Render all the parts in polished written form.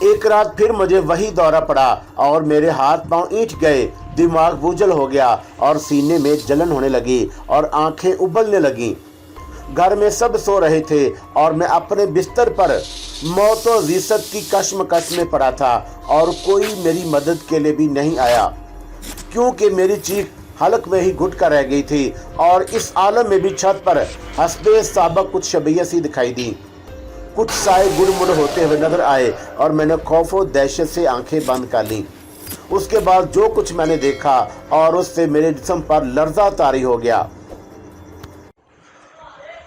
एक रात फिर मुझे वही दौरा पड़ा और मेरे हाथ पांव ईंट गए, दिमाग बोझल हो गया और सीने में जलन होने लगी और आंखें उबलने लगी। घर में सब सो रहे थे और मैं अपने बिस्तर पर मौत और रिसत की कश्मकश में पड़ा था और कोई मेरी मदद के लिए भी नहीं आया, क्योंकि मेरी चीख हलक में ही घुट कर रह गई थी और इस आलम में भी छत पर हस्बे साबक कुछ शबियत सी दिखाई दी। कुछ साए गुड़मुड़ होते हुए नजर आए और मैंने खौफ और दहशत से आंखें बंद कर ली। उसके बाद जो कुछ मैंने देखा और उससे मेरे जिस्म पर लर्जा तारी हो गया।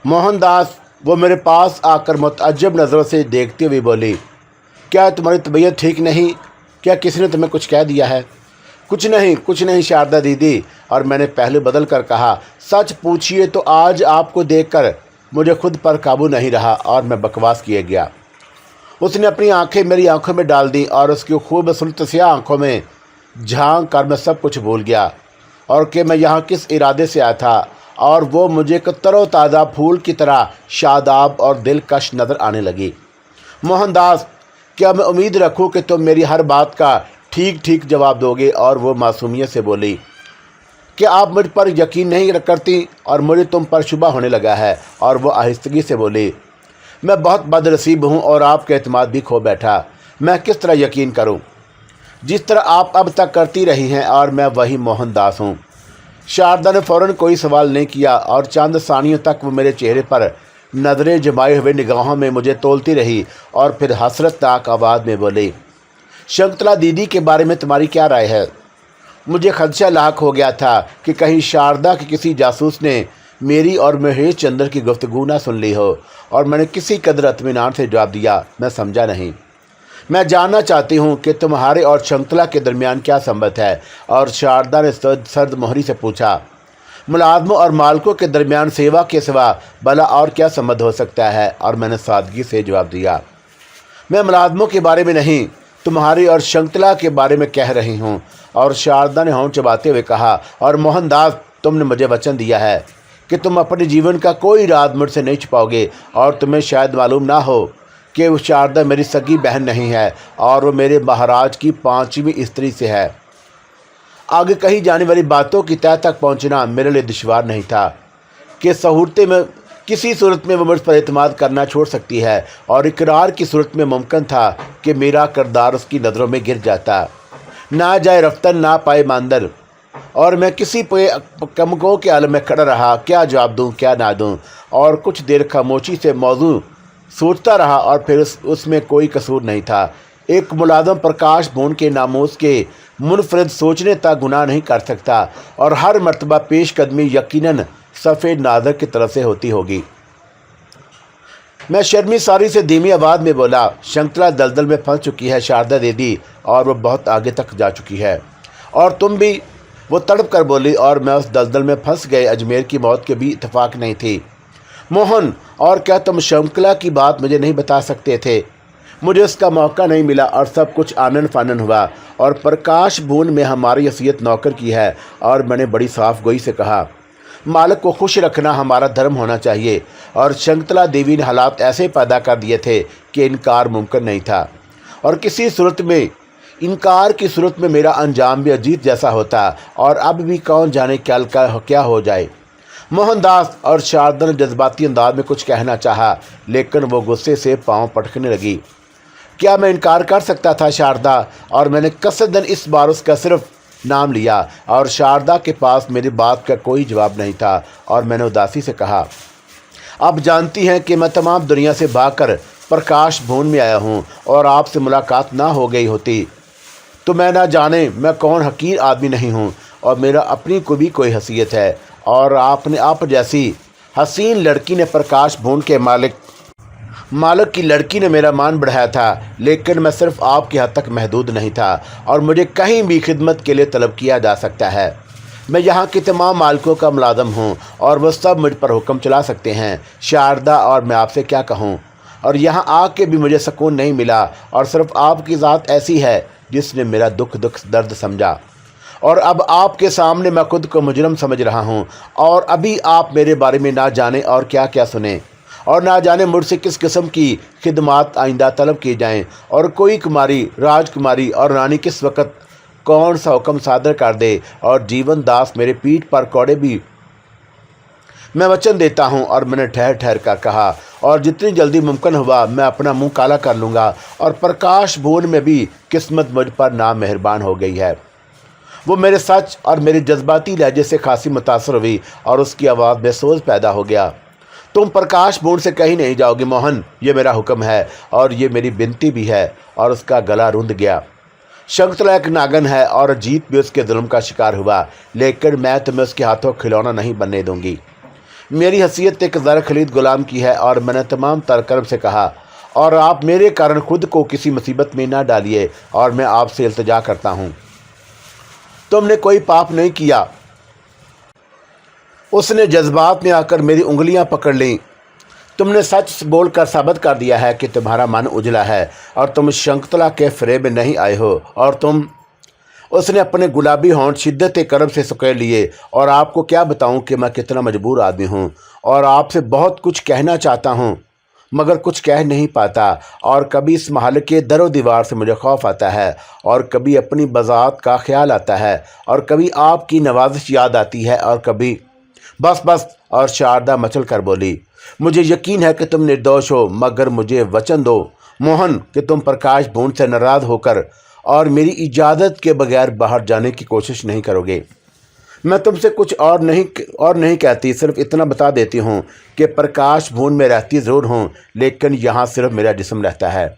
मोहनदास वो मेरे पास आकर मुतअज्जब नज़रों से देखते हुए बोली, क्या तुम्हारी तबीयत ठीक नहीं? क्या किसी ने तुम्हें कुछ कह दिया है? कुछ नहीं शारदा दीदी। और मैंने पहले बदल कर कहा, सच पूछिए तो आज आपको देखकर मुझे खुद पर काबू नहीं रहा और मैं बकवास किए गया। उसने अपनी आंखें मेरी आंखों में डाल दी और उसकी खूबसूरत स्याह आंखों में झांक कर मैं सब कुछ भूल गया और कि मैं यहाँ किस इरादे से आया था, और वो मुझे एक तरोताज़ा फूल की तरह शादाब और दिलकश नज़र आने लगी। मोहनदास, क्या मैं उम्मीद रखूं कि तुम मेरी हर बात का ठीक ठीक जवाब दोगे? और वो मासूमियत से बोली, क्या आप मुझ पर यकीन नहीं करती और मुझे तुम पर शुबा होने लगा है? और वो आहिस्तगी से बोली, मैं बहुत बदनसीब हूँ और आपके एतमाद भी खो बैठा। मैं किस तरह यकीन करूँ? जिस तरह आप अब तक करती रही हैं, और मैं वही मोहनदास हूँ। शारदा ने फ़ौरन कोई सवाल नहीं किया और चंद सानियों तक वो मेरे चेहरे पर नज़रें जमाए हुए निगाहों में मुझे तोलती रही और फिर हसरतनाक आवाज़ में बोली, शकुंतला दीदी के बारे में तुम्हारी क्या राय है? मुझे खदशा लाक हो गया था कि कहीं शारदा के किसी जासूस ने मेरी और महेश चंद्र की गुफ्तगू ना सुन ली हो, और मैंने किसी कदर इत्मीनान से जवाब दिया, मैं समझा नहीं। मैं जानना चाहती हूँ कि तुम्हारे और शकुंतला के दरमियान क्या संबंध है? और शारदा ने सर्द मोहरी से पूछा, मुलाजमों और मालकों के दरमियान सेवा के सिवा भला और क्या संबंध हो सकता है? और मैंने सादगी से जवाब दिया, मैं मुलाजमों के बारे में नहीं, तुम्हारी और शकुंतला के बारे में कह रही हूँ। और शारदा ने होंठ चबाते हुए कहा, और मोहनदास, तुमने मुझे वचन दिया है कि तुम अपने जीवन का कोई राज मुझसे नहीं छुपाओगे, और तुम्हें शायद मालूम ना हो कि वो शारदा मेरी सगी बहन नहीं है और वो मेरे महाराज की 5वीं स्त्री से है। आगे कही जाने वाली बातों की तह तक पहुंचना मेरे लिए दुश्वार नहीं था कि सहूरते में किसी सूरत में वो मुझ पर एतमाद करना छोड़ सकती है, और इकरार की सूरत में मुमकिन था कि मेरा किरदार उसकी नज़रों में गिर जाता। ना जाए रफ्तन ना पाए मांदर, और मैं किसी पे कमकों के आलम में खड़ा रहा, क्या जवाब दूँ क्या ना दूँ। और कुछ देर खामोशी से मौजू सोचता रहा और फिर उसमें कोई कसूर नहीं था। एक मुलाजम प्रकाश भवन के नामोस के मुनफरद सोचने तक गुनाह नहीं कर सकता, और हर मर्तबा पेश कदमी यकीनन सफ़ेद नाज़र की तरफ से होती होगी। मैं शर्मिसारी से धीमी आवाज़ में बोला, शकुंतला दलदल में फंस चुकी है शारदा दीदी, और वो बहुत आगे तक जा चुकी है, और तुम भी। वो तड़प कर बोली, और मैं उस दलदल में फंस गए अजमेर की मौत के भी इत्तेफाक नहीं थी। मोहन, और क्या तुम शकुंतला की बात मुझे नहीं बता सकते थे? मुझे उसका मौका नहीं मिला और सब कुछ आनन फानन हुआ, और प्रकाश भवन में हमारी हैसियत नौकर की है। और मैंने बड़ी साफ गोई से कहा, मालिक को खुश रखना हमारा धर्म होना चाहिए, और शकुंतला देवी ने हालात ऐसे पैदा कर दिए थे कि इनकार मुमकिन नहीं था, और किसी सूरत में इनकार की सूरत में मेरा अंजाम भी अजीत जैसा होता, और अब भी कौन जाने क्या हो जाए। मोहनदास, और शारदा ने जज्बाती अंदाज में कुछ कहना चाहा, लेकिन वो गुस्से से पाँव पटकने लगी। क्या मैं इनकार कर सकता था शारदा? और मैंने कसदन इस बार उसका सिर्फ नाम लिया, और शारदा के पास मेरी बात का कोई जवाब नहीं था। और मैंने उदासी से कहा, आप जानती हैं कि मैं तमाम दुनिया से भागकर प्रकाश भवन में आया हूँ, और आपसे मुलाकात ना हो गई होती तो मैं ना जाने मैं कौन हकीर आदमी नहीं हूँ, और मेरा अपनी को भी कोई हैसियत है। और आप जैसी हसीन लड़की ने प्रकाश भवन के मालिक की लड़की ने मेरा मान बढ़ाया था, लेकिन मैं सिर्फ आपके हद तक महदूद नहीं था, और मुझे कहीं भी खिदमत के लिए तलब किया जा सकता है। मैं यहाँ के तमाम मालिकों का मुलाजम हूँ, और वह सब मुझ पर हुक्म चला सकते हैं शारदा, और मैं आपसे क्या कहूँ। और यहाँ आके भी मुझे सुकून नहीं मिला, और सिर्फ आपकी ज़ात ऐसी है जिसने मेरा दुख दर्द समझा। और अब आपके सामने मैं खुद को मुजरम समझ रहा हूँ, और अभी आप मेरे बारे में ना जाने और क्या क्या सुने। और ना जाने मुझसे किस किस्म की खिदमात आइंदा तलब की जाएं, और कोई कुमारी, राजकुमारी और रानी किस वक्त कौन सा हुक्म सादर कर दे, और जीवन दास मेरे पीठ पर कौड़े भी मैं वचन देता हूँ। और मैंने ठहर ठहर कर कहा, और जितनी जल्दी मुमकिन हुआ मैं अपना मुंह काला कर लूँगा। और प्रकाश भवन में भी किस्मत मुझ पर नामेहरबान हो गई है। वो मेरे सच और मेरे जज्बाती लहजे से खासी मुतासर हुई, और उसकी आवाज़ में सोच पैदा हो गया। तुम प्रकाश भवन से कहीं नहीं जाओगे मोहन, ये मेरा हुक्म है और ये मेरी विनती भी है। और उसका गला रुंध गया। शकुंतला एक नागन है और जीत भी उसके जुल्म का शिकार हुआ, लेकिन मैं तुम्हें उसके हाथों खिलौना नहीं बनने दूंगी। मेरी हैसियत एक ज़र खलीद गुलाम की है। और मैंने तमाम तरकरम से कहा, और आप मेरे कारण खुद को किसी मुसीबत में ना डालिए, और मैं आपसे इल्तिजा करता हूँ। तुमने कोई पाप नहीं किया। उसने जज्बात में आकर मेरी उंगलियां पकड़ लीं। तुमने सच बोलकर साबित कर दिया है कि तुम्हारा मन उजला है और तुम शकुंतला के फेरे में नहीं आए हो। और तुम, उसने अपने गुलाबी होंठ शिद्दत करम से सुकेड़ लिए। और आपको क्या बताऊं कि मैं कितना मजबूर आदमी हूं, और आपसे बहुत कुछ कहना चाहता हूं मगर कुछ कह नहीं पाता। और कभी इस महल के दरो दीवार से मुझे खौफ आता है, और कभी अपनी बज़ात का ख्याल आता है, और कभी आपकी नवाजिश याद आती है, और कभी बस बस। और शारदा मचल कर बोली, मुझे यकीन है कि तुम निर्दोष हो, मगर मुझे वचन दो मोहन कि तुम प्रकाश भवन से नाराज़ होकर और मेरी इजाज़त के बगैर बाहर जाने की कोशिश नहीं करोगे। मैं तुमसे कुछ और नहीं कहती, सिर्फ इतना बता देती हूँ कि प्रकाश भवन में रहती ज़रूर हूँ, लेकिन यहाँ सिर्फ मेरा जिस्म रहता है।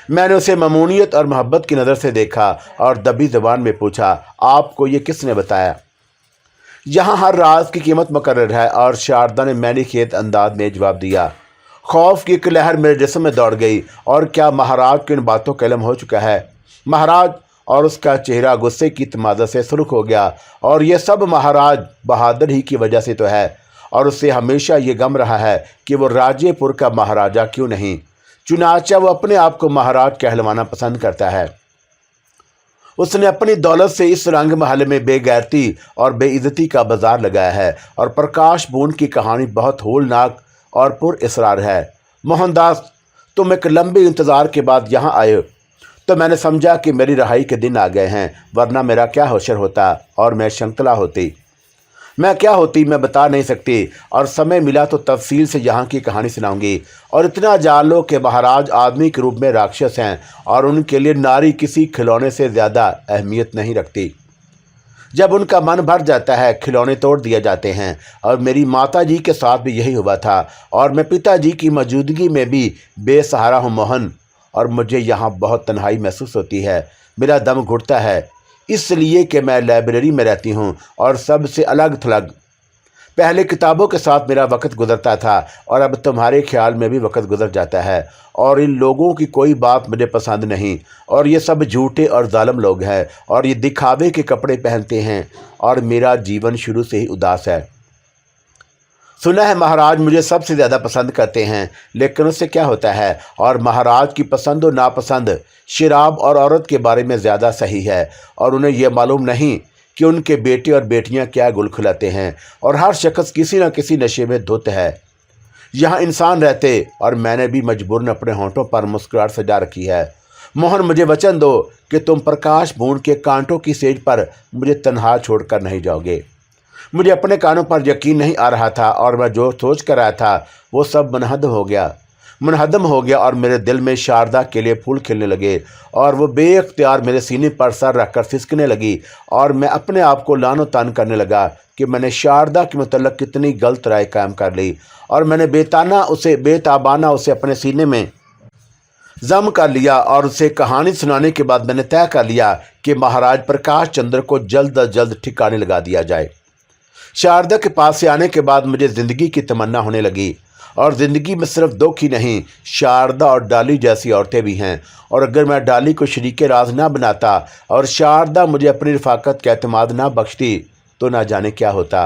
मैंने उसे ममूनियत और मोहब्बत की नज़र से देखा और दबी ज़बान में पूछा, आपको ये किसने बताया? यहाँ हर राज की कीमत मुकर्रर है। और शारदा ने मैंने खेत अंदाज में जवाब दिया। खौफ की एक लहर मेरे जिस्म में दौड़ गई। और क्या महाराज को इन बातों का इल्म हो चुका है? महाराज? और उसका चेहरा गुस्से की तमाज़ा से सुर्ख हो गया। और यह सब महाराज बहादुर ही की वजह से तो है, और उससे हमेशा ये गम रहा है कि वो राजेपुर का महाराजा क्यों नहीं। चुनाचा वो अपने आप को महाराज कहलवाना पसंद करता है। उसने अपनी दौलत से इस रंग महल में बेगैरती और बेइज्जती का बाजार लगाया है। और प्रकाश भवन की कहानी बहुत होलनाक और पुरअसरार है। मोहनदास, तुम एक लंबे इंतज़ार के बाद यहाँ आए तो मैंने समझा कि मेरी रिहाई के दिन आ गए हैं, वरना मेरा क्या होशर होता और मैं शकुंतला होती। मैं क्या होती मैं बता नहीं सकती, और समय मिला तो तफसील से यहाँ की कहानी सुनाऊंगी। और इतना जान लो कि महाराज आदमी के रूप में राक्षस हैं, और उनके लिए नारी किसी खिलौने से ज़्यादा अहमियत नहीं रखती। जब उनका मन भर जाता है खिलौने तोड़ दिए जाते हैं। और मेरी माता जी के साथ भी यही हुआ था, और मैं पिताजी की मौजूदगी में भी बेसहारा हूँ मोहन। और मुझे यहाँ बहुत तन्हाई महसूस होती है, मेरा दम घुटता है, इसलिए कि मैं लाइब्रेरी में रहती हूँ और सबसे अलग थलग। पहले किताबों के साथ मेरा वक्त गुजरता था, और अब तुम्हारे ख्याल में भी वक्त गुजर जाता है। और इन लोगों की कोई बात मुझे पसंद नहीं, और ये सब झूठे और जालिम लोग हैं, और ये दिखावे के कपड़े पहनते हैं, और मेरा जीवन शुरू से ही उदास है। सुना है महाराज मुझे सबसे ज़्यादा पसंद करते हैं, लेकिन उससे क्या होता है? और महाराज की पसंद और नापसंद शराब और औरत के बारे में ज़्यादा सही है, और उन्हें यह मालूम नहीं कि उनके बेटे और बेटियां क्या गुल खिलाते हैं, और हर शख्स किसी न किसी नशे में धुत है। यहाँ इंसान रहते, और मैंने भी मजबूरन अपने होंठों पर मुस्कुराहट सजा रखी है। मोहन, मुझे वचन दो कि तुम प्रकाश भवन के कांटों की सेज पर मुझे तन्हा छोड़कर नहीं जाओगे। मुझे अपने कानों पर यकीन नहीं आ रहा था, और मैं जो सोच कर आया था वो सब मुनहदम हो गया। और मेरे दिल में शारदा के लिए फूल खिलने लगे, और वो बेइख्तियार मेरे सीने पर सर रखकर सिसकने लगी। और मैं अपने आप को लानो तान करने लगा कि मैंने शारदा के मुतल्लिक़ कितनी गलत राय कायम कर ली, और मैंने बेताबाना उसे अपने सीने में जम कर लिया। और उसे कहानी सुनाने के बाद मैंने तय कर लिया कि महाराज प्रकाश चंद्र को जल्द अज जल्द ठिकाने लगा दिया जाए। शारदा के पास से आने के बाद मुझे ज़िंदगी की तमन्ना होने लगी, और ज़िंदगी में सिर्फ दुख ही नहीं, शारदा और डाली जैसी औरतें भी हैं। और अगर मैं डाली को शरीके राज ना बनाता और शारदा मुझे अपनी रफ़ाकत का एतमाद ना बख्शती तो ना जाने क्या होता।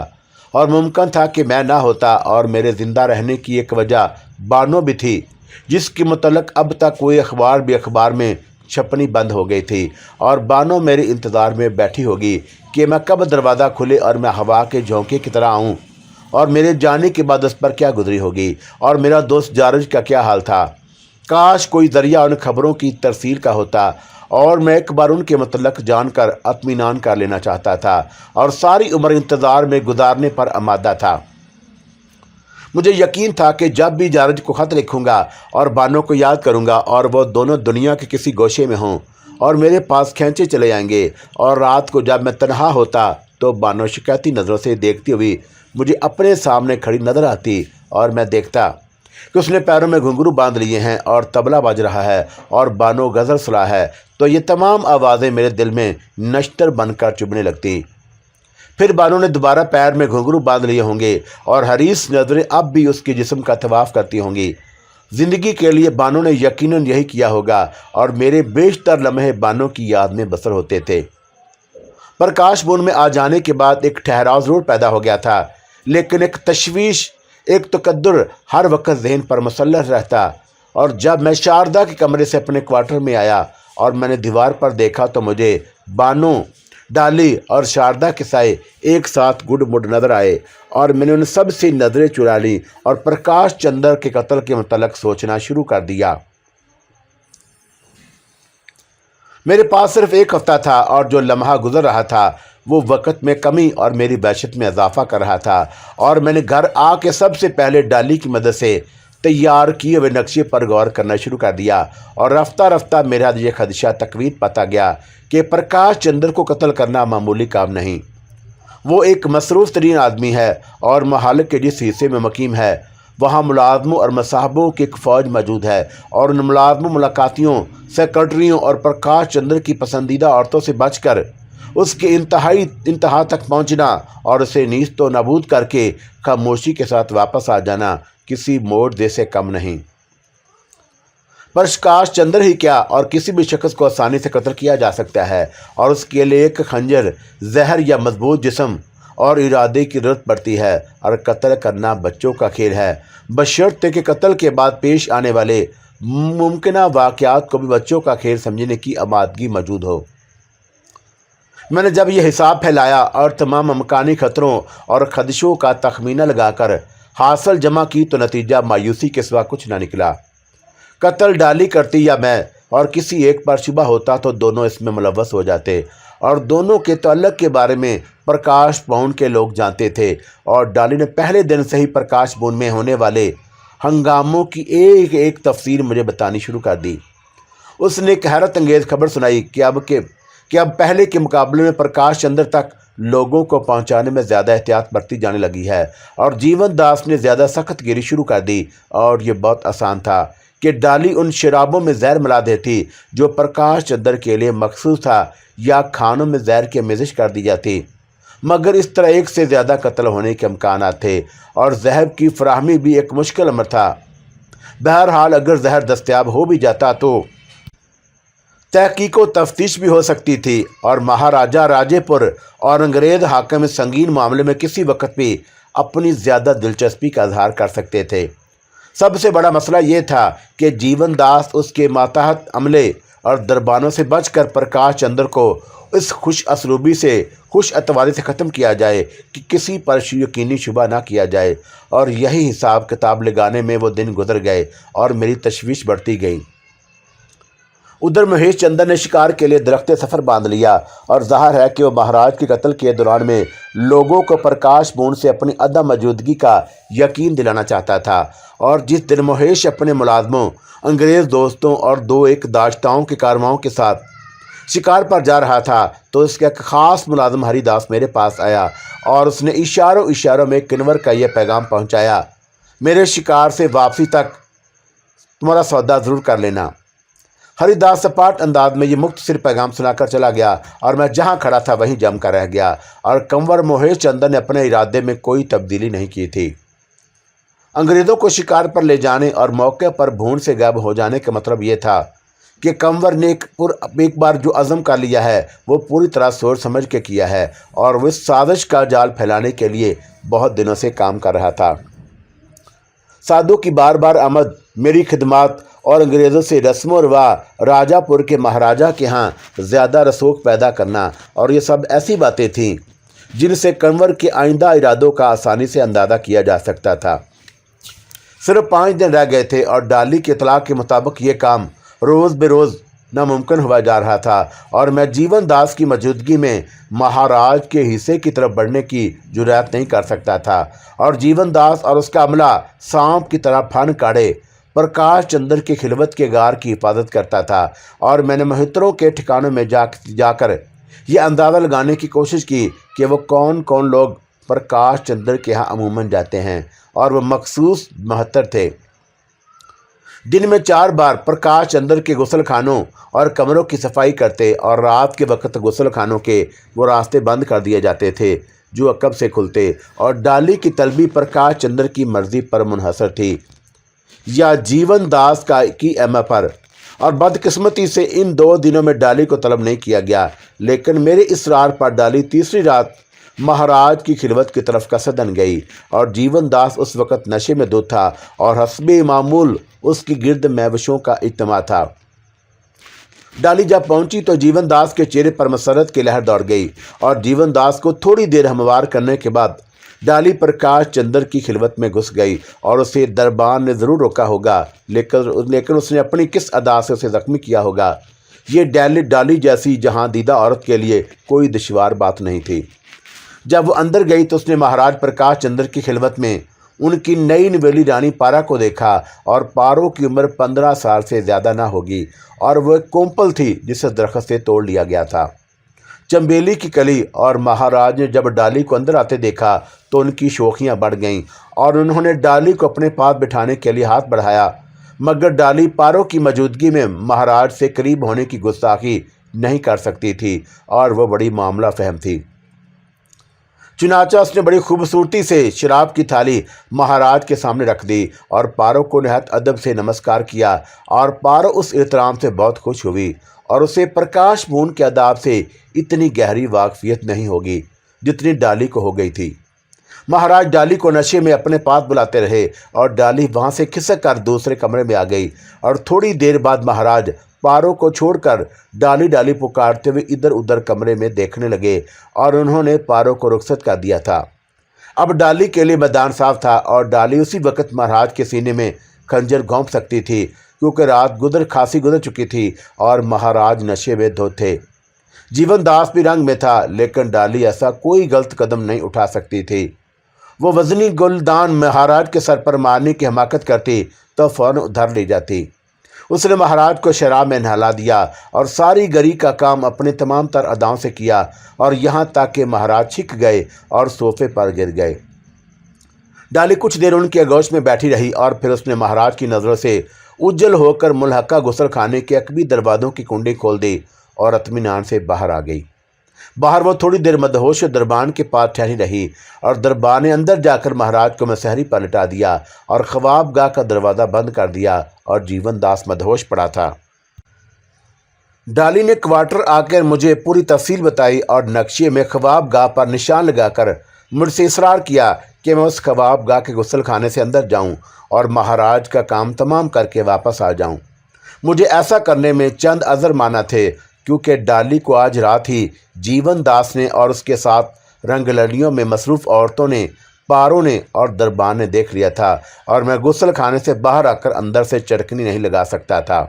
और मुमकिन था कि मैं ना होता। और मेरे ज़िंदा रहने की एक वजह बानो भी थी, जिसके मुतल्लिक़ अब तक कोई अखबार में छपनी बंद हो गई थी। और बानो मेरे इंतज़ार में बैठी होगी कि मैं कब दरवाज़ा खुले और मैं हवा के झोंके की तरह आऊँ اور میرے جانے کے بعد اس پر کیا گزری ہوگی، اور میرا دوست جارج کا کیا حال تھا۔ کاش کوئی ذریعہ ان خبروں کی ترسیل کا ہوتا اور میں ایک بار ان کے متعلق جان کر اطمینان کر لینا چاہتا تھا اور ساری عمر انتظار میں گزارنے پر آمادہ تھا۔ مجھے یقین تھا کہ جب بھی جارج کو خط لکھوں گا اور بانو کو یاد کروں گا اور وہ دونوں دنیا کے کسی گوشے میں ہوں اور میرے پاس کھینچے چلے آئیں گے، اور رات کو جب میں تنہا ہوتا تو بانو شکایتی نظروں سے دیکھتی ہوئی مجھے اپنے سامنے کھڑی نظر آتی، اور میں دیکھتا کہ اس نے پیروں میں گھنگرو باندھ لیے ہیں اور طبلہ بج رہا ہے اور بانو غزل سنا ہے، تو یہ تمام آوازیں میرے دل میں نشتر بن کر چبھنے لگتی۔ پھر بانو نے دوبارہ پیر میں گھنگرو باندھ لیے ہوں گے اور حریص نظریں اب بھی اس کے جسم کا طواف کرتی ہوں گی۔ زندگی کے لیے بانو نے یقیناً یہی کیا ہوگا، اور میرے بیشتر لمحے بانو کی یاد میں بسر ہوتے تھے۔ پرکاش بون میں آ جانے کے بعد ایک ٹھہراؤ ضرور پیدا ہو گیا تھا، لیکن ایک تشویش، ایک تقدر ہر وقت ذہن پر مسلط رہتا، اور جب میں شاردا کے کمرے سے اپنے کوارٹر میں آیا اور میں نے دیوار پر دیکھا تو مجھے بانو، ڈالی اور شاردا کے سائے ایک ساتھ گڈ مڈ نظر آئے، اور میں نے ان سب سے نظریں چرا لیں اور پرکاش چندر کے قتل کے متعلق سوچنا شروع کر دیا۔ میرے پاس صرف ایک ہفتہ تھا، اور جو لمحہ گزر رہا تھا وہ وقت میں کمی اور میری وحشت میں اضافہ کر رہا تھا، اور میں نے گھر آ کے سب سے پہلے ڈالی کی مدد سے تیار کیے ہوئے نقشے پر غور کرنا شروع کر دیا، اور رفتہ رفتہ میرا یہ خدشہ تقویت پاتا گیا کہ پرکاش چندر کو قتل کرنا معمولی کام نہیں۔ وہ ایک مصروف ترین آدمی ہے، اور محلے کے جس حصے میں مقیم ہے وہاں ملازموں اور مصاحبوں کی ایک فوج موجود ہے، اور ان ملازموں، ملاقاتیوں، سیکرٹریوں اور پرکاش چندر کی پسندیدہ عورتوں سے بچ کر اس کے انتہا تک پہنچنا اور اسے نیست و نابود کر کے خاموشی کے ساتھ واپس آ جانا کسی موڑ سے کم نہیں۔ پرکاش چندر ہی کیا، اور کسی بھی شخص کو آسانی سے قتل کیا جا سکتا ہے، اور اس کے لیے ایک خنجر، زہر یا مضبوط جسم اور ارادے کی ضرورت پڑتی ہے، اور قتل کرنا بچوں کا کھیل ہے، بشرطے کہ قتل کے بعد پیش آنے والے ممکنہ واقعات کو بھی بچوں کا کھیل سمجھنے کی آمادگی موجود ہو۔ میں نے جب یہ حساب پھیلایا اور تمام امکانی خطروں اور خدشوں کا تخمینہ لگا کر حاصل جمع کی تو نتیجہ مایوسی کے سوا کچھ نہ نکلا۔ قتل ڈالی کرتی یا میں، اور کسی ایک پر شبہ ہوتا تو دونوں اس میں ملوث ہو جاتے، اور دونوں کے تعلق کے بارے میں پرکاش بون کے لوگ جانتے تھے، اور ڈالی نے پہلے دن سے ہی پرکاش بون میں ہونے والے ہنگاموں کی ایک ایک تفصیل مجھے بتانی شروع کر دی۔ اس نے ایک حیرت انگیز خبر سنائی کہ اب پہلے کے مقابلے میں پرکاش چندر تک لوگوں کو پہنچانے میں زیادہ احتیاط برتی جانے لگی ہے، اور جیون داس نے زیادہ سخت گیری شروع کر دی، اور یہ بہت آسان تھا کہ ڈالی ان شرابوں میں زہر ملا دیتی جو پرکاش چندر کے لیے مخصوص تھا، یا کھانوں میں زہر کی آمیزش کر دی جاتی، مگر اس طرح ایک سے زیادہ قتل ہونے کے امکانات تھے، اور زہر کی فراہمی بھی ایک مشکل امر تھا۔ بہرحال اگر زہر دستیاب ہو بھی جاتا تو تحقیق و تفتیش بھی ہو سکتی تھی، اور مہاراجہ راجے پور اور انگریز حاکم اس سنگین معاملے میں کسی وقت بھی اپنی زیادہ دلچسپی کا اظہار کر سکتے تھے۔ سب سے بڑا مسئلہ یہ تھا کہ جیون داس، اس کے ماتحت عملے اور دربانوں سے بچ کر پرکاش چندر کو اس خوش اسلوبی سے، خوش اتواری سے ختم کیا جائے کہ کسی پر یقینی شبہ نہ کیا جائے، اور یہی حساب کتاب لگانے میں وہ دن گزر گئے اور میری تشویش بڑھتی گئی۔ ادھر مہیش چندر نے شکار کے لیے درخت سفر باندھ لیا، اور ظاہر ہے کہ وہ مہاراج کے قتل کے دوران میں لوگوں کو پرکاش بون سے اپنی عدم موجودگی کا یقین دلانا چاہتا تھا، اور جس دن مہیش اپنے ملازموں، انگریز دوستوں اور دو ایک داشتاؤں کے کارواؤں کے ساتھ شکار پر جا رہا تھا تو اس کا ایک خاص ملازم ہری داس میرے پاس آیا، اور اس نے اشاروں میں کنور کا یہ پیغام پہنچایا: میرے شکار سے واپسی تک تمہارا سودا ضرور کر لینا۔ ہری داس سپاٹ انداز میں یہ مختصر پیغام سنا کر چلا گیا، اور میں جہاں کھڑا تھا وہیں جم کر رہ گیا، اور کنور مہیش چندر نے اپنے ارادے میں کوئی تبدیلی نہیں کی تھی۔ انگریزوں کو شکار پر لے جانے اور موقع پر بھون سے غائب ہو جانے کا مطلب یہ تھا کہ کنور نے ایک بار جو عزم کر لیا ہے وہ پوری طرح سوچ سمجھ کے کیا ہے، اور وہ اس سازش کا جال پھیلانے کے لیے بہت دنوں سے کام کر رہا تھا۔ سادھو کی بار بار آمد، میری خدمات اور انگریزوں سے رسم و رواج، راجہ پور کے مہاراجہ کے ہاں زیادہ رسوخ پیدا کرنا، اور یہ سب ایسی باتیں تھیں جن سے کنور کے آئندہ ارادوں کا آسانی سے اندازہ کیا جا سکتا تھا۔ صرف 5 دن رہ گئے تھے اور ڈالی کے اطلاع کے مطابق یہ کام روز بے روز ناممکن ہوا جا رہا تھا، اور میں جیون داس کی موجودگی میں مہاراج کے حصے کی طرف بڑھنے کی جرأت نہیں کر سکتا تھا، اور جیون داس اور اس کا عملہ سانپ کی طرح پھن کاڑے پرکاش چندر کے خلوت کے غار کی حفاظت کرتا تھا۔ اور میں نے مہتروں کے ٹھکانوں میں جا کر یہ اندازہ لگانے کی کوشش کی کہ وہ کون کون لوگ پرکاش چندر کے ہاں عموماً جاتے ہیں، اور وہ مخصوص مہتر تھے۔ دن میں 4 بار پرکاش چندر کے غسل خانوں اور کمروں کی صفائی کرتے، اور رات کے وقت غسل خانوں کے وہ راستے بند کر دیے جاتے تھے جو عقب سے کھلتے، اور ڈالی کی طلبی پرکاش چندر کی مرضی پر منحصر تھی یا جیون داس کی ایما پر۔ اور بدقسمتی سے ان 2 دنوں میں ڈالی کو طلب نہیں کیا گیا، لیکن میرے اصرار پر ڈالی تیسری رات مہاراج کی خلوت کی طرف قصدن گئی، اور جیون داس اس وقت نشے میں دھت تھا، اور حسب معمول اس کی گرد میوشوں کا اجتماع تھا۔ ڈالی جب پہنچی تو جیون داس کے چہرے پر مسرت کی لہر دوڑ گئی، اور جیون داس کو تھوڑی دیر ہموار کرنے کے بعد ڈالی پرکاش چندر کی خلوت میں گھس گئی، اور اسے دربان نے ضرور روکا ہوگا، لیکن اس نے اپنی کس ادا سے اسے زخمی کیا ہوگا۔ یہ ڈالی جیسی جہاں دیدہ عورت کے لیے کوئی دشوار بات نہیں تھی۔ جب وہ اندر گئی تو اس نے مہاراج پرکاش چندر کی خلوت میں ان کی نئی نویلی رانی پارا کو دیکھا، اور پارو کی عمر 15 سال سے زیادہ نہ ہوگی، اور وہ ایک کونپل تھی جسے درخت سے توڑ لیا گیا تھا، چنبیلی کی کلی۔ اور مہاراج نے جب ڈالی کو اندر آتے دیکھا تو ان کی شوخیاں بڑھ گئیں، اور انہوں نے ڈالی کو اپنے پاس بٹھانے کے لیے ہاتھ بڑھایا، مگر ڈالی پارو کی موجودگی میں مہاراج سے قریب ہونے کی گستاخی نہیں کر سکتی تھی، اور وہ بڑی معاملہ فہم تھی۔ چنانچہ اس نے بڑی خوبصورتی سے شراب کی تھالی مہاراج کے سامنے رکھ دی، اور پارو کو نہایت ادب سے نمسکار کیا، اور پارو اس احترام سے بہت خوش ہوئی، اور اسے پرکاش پون کے آداب سے اتنی گہری واقفیت نہیں ہوگی جتنی ڈالی کو ہو گئی تھی۔ مہاراج ڈالی کو نشے میں اپنے پاس بلاتے رہے، اور ڈالی وہاں سے کھسک کر دوسرے کمرے میں آ گئی، اور تھوڑی دیر بعد مہاراج پارو کو چھوڑ کر ڈالی پکارتے ہوئے ادھر ادھر کمرے میں دیکھنے لگے، اور انہوں نے پارو کو رخصت کر دیا تھا۔ اب ڈالی کے لیے میدان صاف تھا، اور ڈالی اسی وقت مہاراج کے سینے میں خنجر گھونپ سکتی تھی، کیونکہ رات خاصی گزر چکی تھی اور مہاراج نشے میں دھت تھے۔ جیون داس بھی رنگ میں تھا، لیکن ڈالی ایسا کوئی غلط قدم نہیں اٹھا سکتی تھی۔ وہ وزنی گلدان مہاراج کے سر پر مارنے کی حماقت کرتی تو فوراً ادھر لی جاتی۔ اس نے مہاراج کو شراب میں نہلا دیا، اور ساری گری کا کام اپنے تمام تر اداؤں سے کیا، اور یہاں تک کہ مہاراج چھک گئے اور صوفے پر گر گئے۔ ڈالی کچھ دیر ان کی آغوش میں بیٹھی رہی، اور پھر اس نے مہاراج کی نظروں سے اجل ہو کر ملحقہ غسل خانے کے عقبی دروازوں کی کنڈی کھول دی، اور اطمینان سے باہر آ گئی۔ باہر وہ تھوڑی دیر مدہوش دربان کے پاس ٹھہری رہی، اور دربان نے اندر جا کر مہاراج کو مسحری پر لٹا دیا، اور خواب گاہ کا دروازہ بند کر دیا، اور جیون داس مدہوش پڑا تھا۔ ڈالی نے کوارٹر آ کر مجھے پوری تفصیل بتائی، اور نقشے میں خواب گاہ پر نشان لگا کر مجھ سے اصرار کیا کہ میں اس خواب گاہ کے غسل خانے سے اندر جاؤں اور مہاراج کا کام تمام کر کے واپس آ جاؤں۔ مجھے ایسا کرنے میں چند عذر مانا تھے، کیونکہ ڈالی کو آج رات ہی جیون داس نے اور اس کے ساتھ رنگ لڑیوں میں مصروف عورتوں نے، پارو نے اور دربان نے دیکھ لیا تھا، اور میں غسل خانے سے باہر آ کر اندر سے چڑکنی نہیں لگا سکتا تھا۔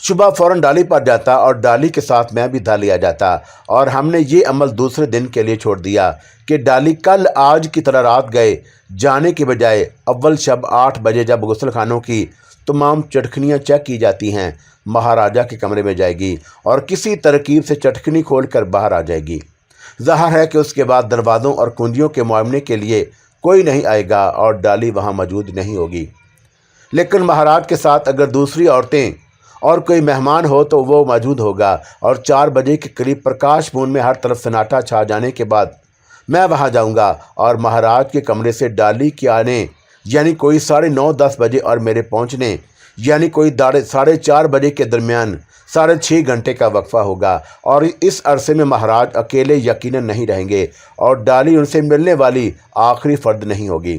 صبح فوراً ڈالی پر جاتا، اور ڈالی کے ساتھ میں بھی دھا لیا جاتا، اور ہم نے یہ عمل دوسرے دن کے لیے چھوڑ دیا کہ ڈالی کل آج کی طرح رات گئے جانے کے بجائے اول شب 8 بجے جب غسل خانوں کی تمام چٹکنیاں چیک کی جاتی ہیں، مہاراجہ کے کمرے میں جائے گی، اور کسی ترکیب سے چٹکنی کھول کر باہر آ جائے گی۔ ظاہر ہے کہ اس کے بعد دروازوں اور کنجیوں کے معائنے کے لیے کوئی نہیں آئے گا، اور ڈالی وہاں موجود نہیں ہوگی۔ لیکن مہاراج کے ساتھ اگر دوسری عورتیں اور کوئی مہمان ہو تو وہ موجود ہوگا، اور 4 بجے کے قریب پرکاش پون میں ہر طرف سناٹا چھا جانے کے بعد میں وہاں جاؤں گا، اور مہاراج کے کمرے سے ڈالی کے آنے یعنی کوئی 9:30-10 بجے اور میرے پہنچنے یعنی کوئی 4:30 بجے کے درمیان 6.5 گھنٹے کا وقفہ ہوگا، اور اس عرصے میں مہاراج اکیلے یقیناً نہیں رہیں گے، اور ڈالی ان سے ملنے والی آخری فرد نہیں ہوگی۔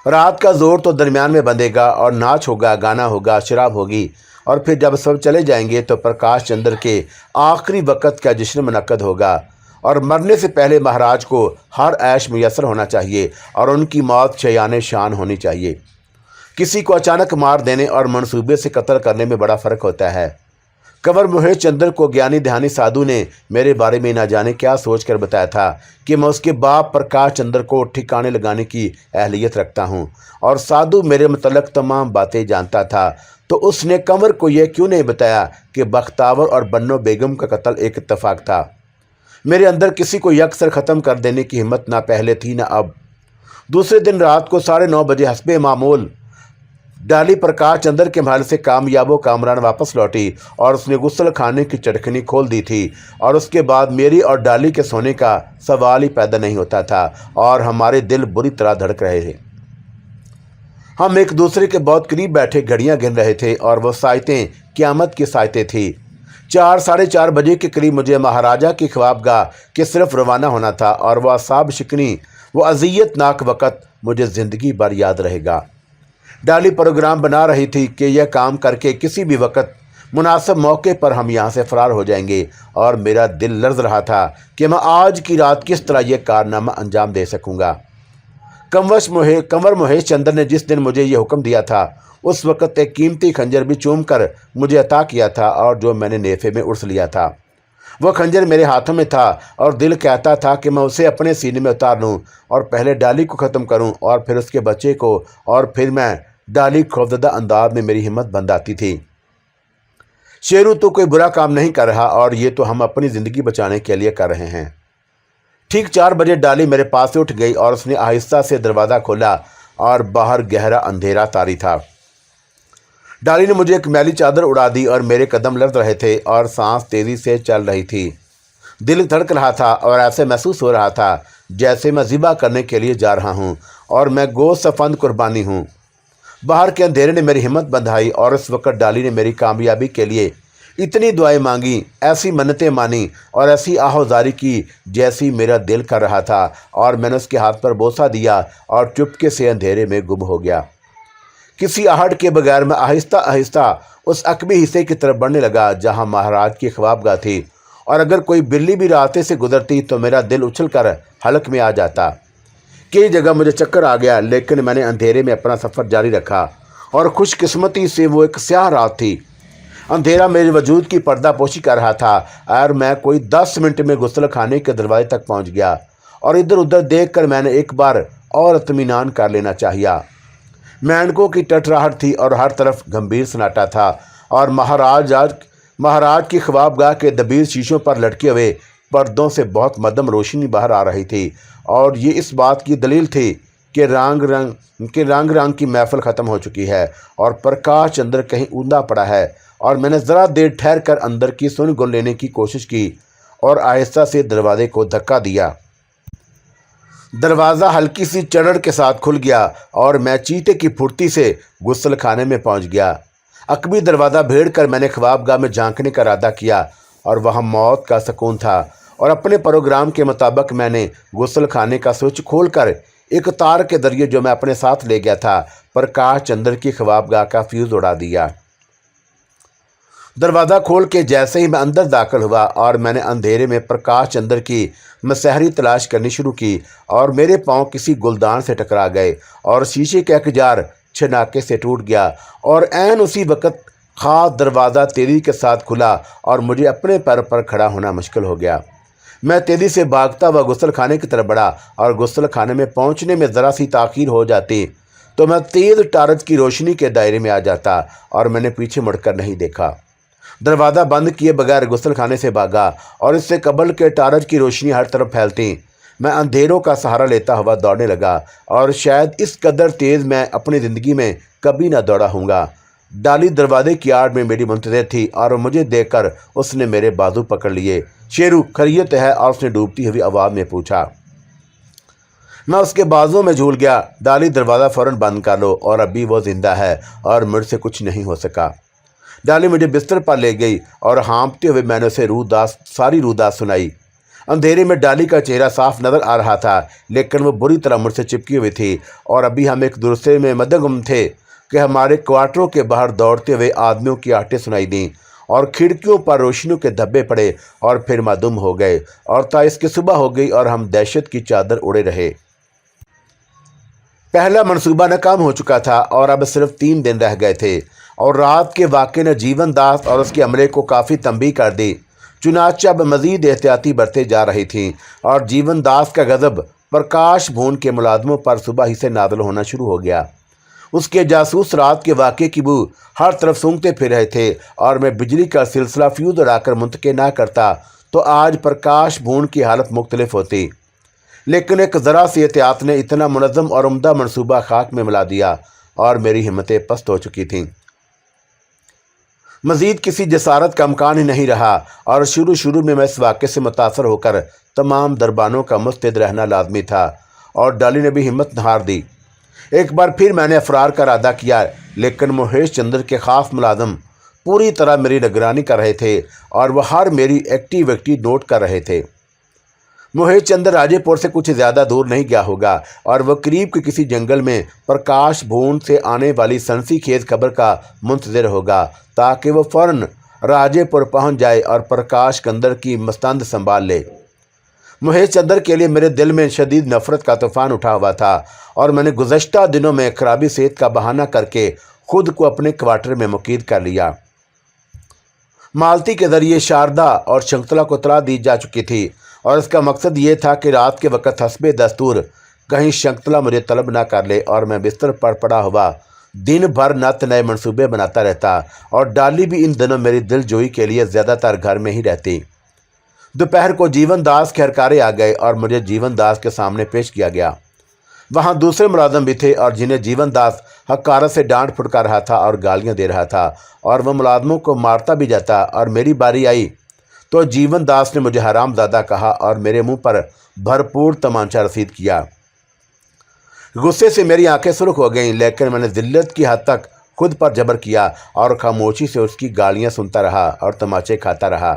رات کا زور تو درمیان میں بندھے گا، اور ناچ ہوگا، گانا ہوگا، شراب ہوگی، اور پھر جب سب چلے جائیں گے تو پرکاش چندر کے آخری وقت کا جشن منعقد ہوگا، اور مرنے سے پہلے مہاراج کو ہر عیش میسر ہونا چاہیے اور ان کی موت شیان شان ہونی چاہیے۔ کسی کو اچانک مار دینے اور منصوبے سے قتل کرنے میں بڑا فرق ہوتا ہے۔ کنور مہیش چندر کو گیانی دھیانی سادھو نے میرے بارے میں نہ جانے کیا سوچ کر بتایا تھا کہ میں اس کے باپ پرکاش چندر کو ٹھکانے لگانے کی اہلیت رکھتا ہوں، اور سادھو میرے متعلق تمام باتیں جانتا تھا، تو اس نے کنور کو یہ کیوں نہیں بتایا کہ بختاور اور بنو بیگم کا قتل ایک اتفاق تھا؟ میرے اندر کسی کو یکسر ختم کر دینے کی ہمت نہ پہلے تھی نہ اب۔ دوسرے دن رات کو 9:30 بجے حسب معمول ڈالی پرکاش چندر کے محل سے کامیاب و کامران واپس لوٹی، اور اس نے غسل خانے کی چٹکنی کھول دی تھی، اور اس کے بعد میری اور ڈالی کے سونے کا سوال ہی پیدا نہیں ہوتا تھا، اور ہمارے دل بری طرح دھڑک رہے تھے۔ ہم ایک دوسرے کے بہت قریب بیٹھے گھڑیاں گن رہے تھے، اور وہ ساعتیں قیامت کی ساعتیں تھیں۔ 4:30 بجے کے قریب مجھے مہاراجہ کی خوابگاہ کے صرف روانہ ہونا تھا، اور وہ اعصاب شکنی، وہ اذیت ناک وقت مجھے زندگی بھر یاد رہے گا۔ ڈالی پروگرام بنا رہی تھی کہ یہ کام کر کے کسی بھی وقت مناسب موقع پر ہم یہاں سے فرار ہو جائیں گے، اور میرا دل لرز رہا تھا کہ میں آج کی رات کس طرح یہ کارنامہ انجام دے سکوں گا۔ کنور مہیش چندر نے جس دن مجھے یہ حکم دیا تھا، اس وقت ایک قیمتی خنجر بھی چوم کر مجھے عطا کیا تھا، اور جو میں نے نیفے میں ارس لیا تھا۔ وہ خنجر میرے ہاتھوں میں تھا، اور دل کہتا تھا کہ میں اسے اپنے سینے میں اتار لوں اور پہلے ڈالی کو ختم کروں، اور پھر اس کے بچے کو، اور پھر میں ڈالی خوفزدہ انداز میں میری ہمت بند آتی تھی۔ شیرو تو کوئی برا کام نہیں کر رہا، اور یہ تو ہم اپنی زندگی بچانے کے لیے کر رہے ہیں۔ ٹھیک 4 بجے ڈالی میرے پاس سے اٹھ گئی، اور اس نے آہستہ سے دروازہ کھولا، اور باہر گہرا اندھیرا طاری تھا۔ ڈالی نے مجھے ایک میلی چادر اڑا دی، اور میرے قدم لرز رہے تھے اور سانس تیزی سے چل رہی تھی۔ دل دھڑک رہا تھا، اور ایسے محسوس ہو رہا تھا جیسے میں ذبح کرنے کے لیے جا رہا ہوں، اور میں گوشت سفند قربانی ہوں۔ باہر کے اندھیرے نے میری ہمت بندھائی، اور اس وقت ڈالی نے میری کامیابی کے لیے اتنی دعائیں مانگی، ایسی منتیں مانی، اور ایسی آہوزاری کی جیسی میرا دل کر رہا تھا، اور میں نے اس کے ہاتھ پر بوسہ دیا اور چپکے سے اندھیرے میں گم ہو گیا۔ کسی آہٹ کے بغیر میں آہستہ آہستہ اس عقبی حصے کی طرف بڑھنے لگا جہاں مہاراج کی خوابگاہ تھی، اور اگر کوئی بلی بھی راستے سے گزرتی تو میرا دل اچھل کر حلق میں آ جاتا۔ کئی جگہ مجھے چکر آ گیا، لیکن میں نے اندھیرے میں اپنا سفر جاری رکھا، اور خوش قسمتی سے وہ ایک سیاہ رات تھی۔ اندھیرا میرے وجود کی پردہ پوشی کر رہا تھا، اور میں کوئی 10 منٹ میں غسل خانے کے دروازے تک پہنچ گیا، اور ادھر ادھر دیکھ کر میں نے ایک بار اور اطمینان کر لینا چاہیا۔ مینڈکوں کی ٹٹراہٹ تھی، اور ہر طرف گمبھیر سناٹا تھا، اور مہاراج کی خوابگاہ کے دبیر شیشوں پر لٹکے ہوئے پردوں سے بہت مدھم روشنی باہر آ رہی تھی، اور یہ اس بات کی دلیل تھی کہ رنگ رنگ کی محفل ختم ہو چکی ہے، اور پرکاش چندر کہیں اوندا پڑا ہے۔ اور میں نے ذرا دیر ٹھہر کر اندر کی سن گن لینے کی کوشش کی، اور آہستہ سے دروازے کو دھکا دیا۔ دروازہ ہلکی سی چڑھڑ کے ساتھ کھل گیا، اور میں چیتے کی پھرتی سے غسل خانے میں پہنچ گیا۔ عقبی دروازہ بھیڑ کر میں نے خوابگاہ میں جھانکنے کا ارادہ کیا، اور وہاں موت کا سکون تھا، اور اپنے پروگرام کے مطابق میں نے غسل خانے کا سوئچ کھول کر ایک تار کے ذریعے جو میں اپنے ساتھ لے گیا تھا، پرکاش چندر کی خوابگاہ کا فیوز اڑا دیا۔ دروازہ کھول کے جیسے ہی میں اندر داخل ہوا، اور میں نے اندھیرے میں پرکاش چندر کی مسحری تلاش کرنی شروع کی، اور میرے پاؤں کسی گلدان سے ٹکرا گئے، اور شیشے کا ایک جار چھناکے سے ٹوٹ گیا، اور عین اسی وقت خاص دروازہ تیزی کے ساتھ کھلا، اور مجھے اپنے پیر پر کھڑا ہونا مشکل ہو گیا۔ میں تیزی سے بھاگتا ہوا غسل خانے کی طرف بڑھا، اور غسل خانے میں پہنچنے میں ذرا سی تاخیر ہو جاتی تو میں تیز ٹارچ کی روشنی کے دائرے میں آ جاتا، اور میں نے پیچھے مڑ کر نہیں دیکھا۔ دروازہ بند کیے بغیر غسل خانے سے بھاگا، اور اس سے قبل کے ٹارچ کی روشنی ہر طرف پھیلتی میں اندھیروں کا سہارا لیتا ہوا دوڑنے لگا، اور شاید اس قدر تیز میں اپنی زندگی میں کبھی نہ دوڑا ہوں گا۔ ڈالی دروازے کی آڑ میں میری منتظر تھی، اور مجھے دیکھ کر اس نے میرے بازو پکڑ لیے۔ شیرو خیریت ہے؟ اور اس نے ڈوبتی ہوئی آواز میں پوچھا۔ میں اس کے بازو میں جھول گیا۔ ڈالی دروازہ فوراً بند کر لو، اور ابھی وہ زندہ ہے، اور مجھ سے کچھ نہیں ہو سکا۔ ڈالی مجھے بستر پر لے گئی، اور ہانپتے ہوئے میں نے اسے ساری روح سنائی۔ اندھیرے میں ڈالی کا چہرہ صاف نظر آ رہا تھا، لیکن وہ بری طرح مجھ سے چپکی ہوئی تھی، اور ابھی ہم ایک دوسرے میں مدغم تھے کہ ہمارے کوارٹروں کے باہر دوڑتے ہوئے آدمیوں کی آہٹیں سنائی دیں، اور کھڑکیوں پر روشنیوں کے دھبے پڑے اور پھر معدوم ہو گئے، اور تائس کی صبح ہو گئی اور ہم دہشت کی چادر اڑے رہے۔ پہلا منصوبہ ناکام ہو چکا تھا اور اب صرف 3 دن رہ گئے تھے، اور رات کے واقعے نے جیون داس اور اس کے عملے کو کافی تنبیہ کر دی۔ چنانچہ اب مزید احتیاطی برتے جا رہی تھیں، اور جیون داس کا غضب پرکاش بھون کے ملازموں پر صبح ہی سے نازل ہونا شروع ہو گیا۔ اس کے جاسوس رات کے واقعے کی بو ہر طرف سونگتے پھر رہے تھے، اور میں بجلی کا سلسلہ فیوز اڑا کر منتقل نہ کرتا تو آج پرکاش بھون کی حالت مختلف ہوتی۔ لیکن ایک ذرا سی احتیاط نے اتنا منظم اور عمدہ منصوبہ خاک میں ملا دیا، اور میری ہمتیں پست ہو چکی تھیں۔ مزید کسی جسارت کا امکان ہی نہیں رہا، اور شروع میں اس واقعے سے متاثر ہو کر تمام دربانوں کا مستعد رہنا لازمی تھا، اور ڈالی نے بھی ہمت نہ ہار دی۔ ایک بار پھر میں نے فرار کا ارادہ کیا، لیکن مہیش چندر کے خاص ملازم پوری طرح میری نگرانی کر رہے تھے، اور وہ ہر میری ایکٹیویٹی نوٹ کر رہے تھے۔ مہیش چندر راجے پور سے کچھ زیادہ دور نہیں گیا ہوگا، اور وہ قریب کے کسی جنگل میں پرکاش بھون سے آنے والی سنسی خیز خبر کا منتظر ہوگا، تاکہ وہ فوراً راجے پور پہنچ جائے اور پرکاش کندر کی مستند سنبھال لے۔ مہیش چندر کے لیے میرے دل میں شدید نفرت کا طوفان اٹھا ہوا تھا، اور میں نے گزشتہ دنوں میں خرابی صحت کا بہانہ کر کے خود کو اپنے کوارٹر میں مقید کر لیا۔ مالتی کے ذریعے شاردا اور شنکتلا کو اطلاع دی جا چکی تھی، اور اس کا مقصد یہ تھا کہ رات کے وقت حسب دستور کہیں شنکتلا مجھے طلب نہ کر لے، اور میں بستر پر پڑا ہوا دن بھر نت نئے منصوبے بناتا رہتا، اور ڈالی بھی ان دنوں میری دل جوئی کے لیے زیادہ تر گھر میں ہی رہتی۔ دوپہر کو جیون داس کے ہرکارے آ گئے، اور مجھے جیون داس کے سامنے پیش کیا گیا۔ وہاں دوسرے ملازم بھی تھے، اور جنہیں جیون داس حقارت سے ڈانٹ پھٹکا رہا تھا اور گالیاں دے رہا تھا، اور وہ ملازموں کو مارتا بھی جاتا۔ اور میری باری آئی تو جیون داس نے مجھے حرام زادہ کہا اور میرے منہ پر بھرپور تمانچہ رسید کیا۔ غصے سے میری آنکھیں سرخ ہو گئیں، لیکن میں نے ذلت کی حد تک خود پر جبر کیا، اور خاموشی سے اس کی گالیاں سنتا رہا اور تماچے کھاتا رہا۔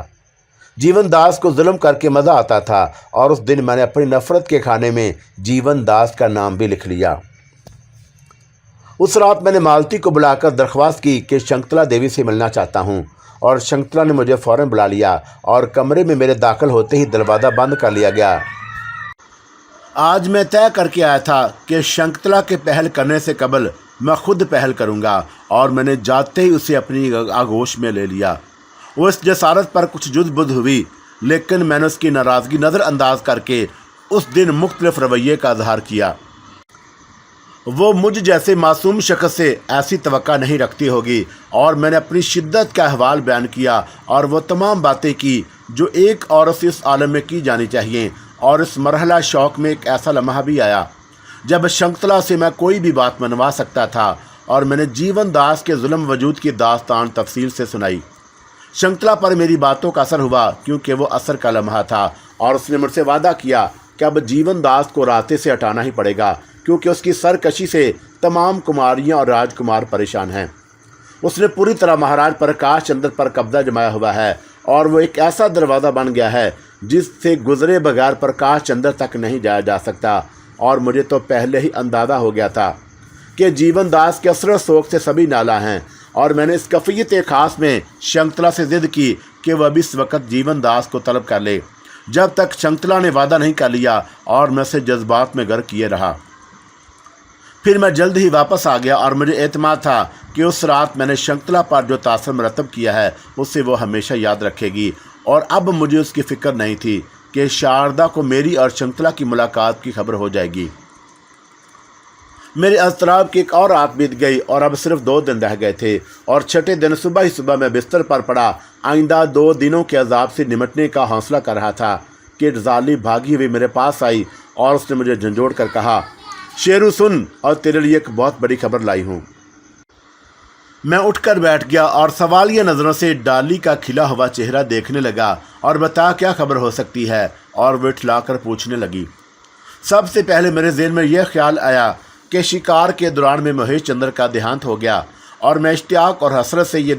جیون داس کو ظلم کر کے مزہ آتا تھا، اور اس دن میں نے اپنی نفرت کے کھانے میں جیون داس کا نام بھی لکھ لیا۔ اس رات میں نے مالتی کو بلا کر درخواست کی کہ شنکتلا دیوی سے ملنا چاہتا ہوں، اور شنکتلا نے مجھے فوراً بلا لیا، اور کمرے میں میرے داخل ہوتے ہی دروازہ بند کر لیا گیا۔ آج میں طے کر کے آیا تھا کہ شنکتلا کے پہل کرنے سے قبل میں خود پہل کروں گا، اور میں نے جاتے ہی اسے اپنی آغوش میں لے لیا۔ وہ اس جسارت پر کچھ جد بدھ ہوئی، لیکن میں نے اس کی ناراضگی نظر انداز کر کے اس دن مختلف رویے کا اظہار کیا۔ وہ مجھ جیسے معصوم شخص سے ایسی توقع نہیں رکھتی ہوگی، اور میں نے اپنی شدت کا احوال بیان کیا، اور وہ تمام باتیں کی جو ایک عورت سے اس عالم میں کی جانی چاہیے۔ اور اس مرحلہ شوق میں ایک ایسا لمحہ بھی آیا جب شنکتلا سے میں کوئی بھی بات منوا سکتا تھا، اور میں نے جیون داس کے ظلم وجود کی داستان تفصیل سے سنائی۔ شنکتلا پر میری باتوں کا اثر ہوا، کیونکہ وہ اثر کا لمحہ تھا، اور اس نے مجھ سے وعدہ کیا کہ اب جیون داس کو راستے سے ہٹانا ہی پڑے گا، کیونکہ اس کی سرکشی سے تمام کماریاں اور راجکمار پریشان ہیں۔ اس نے پوری طرح مہاراج پرکاش چندر پر قبضہ جمایا ہوا ہے، اور وہ ایک ایسا دروازہ بن گیا ہے جس سے گزرے بغیر پرکاش چندر تک نہیں جایا جا سکتا۔ اور مجھے تو پہلے ہی اندازہ ہو گیا تھا کہ جیون داس کے اثر و سوگ سے سبھی نالا ہیں، اور میں نے اس کفیت خاص میں شنکتلا سے ضد کی کہ وہ اب اس وقت جیون داس کو طلب کر لے، جب تک شنکتلا نے وعدہ نہیں کر لیا، اور میں اسے جذبات میں غرق کیے رہا۔ پھر میں جلد ہی واپس آ گیا، اور مجھے اعتماد تھا کہ اس رات میں نے شنکتلا پر جو تاثر مرتب کیا ہے اسے وہ ہمیشہ یاد رکھے گی، اور اب مجھے اس کی فکر نہیں تھی کہ شاردا کو میری اور شنکتلا کی ملاقات کی خبر ہو جائے گی۔ میرے اضطراب کی ایک اور رات بیت گئی، اور اب صرف 2 دن رہ گئے تھے، اور چھٹے دن صبح ہی صبح میں بستر پر پڑا آئندہ 2 دنوں کے عذاب سے نمٹنے کا حوصلہ کر رہا تھا کہ ظالی بھاگی ہوئی میرے پاس آئی، اور اس نے مجھے جھنجھوڑ کر کہا، شیرو سن، اور تیرے لیے ایک بہت بڑی خبر لائی ہوں۔ میں اٹھ کر بیٹھ گیا اور سوالیہ نظروں سے ڈالی کا کھلا ہوا چہرہ دیکھنے لگا، اور بتا کیا خبر ہو سکتی ہے، اور وہ اٹھلا کر پوچھنے لگی۔ سب سے پہلے میرے ذہن میں یہ خیال آیا کہ شکار کے دوران میں مہیش چندر کا دیہانت ہو گیا، اور میں اشتیاق اور حسرت سے یہ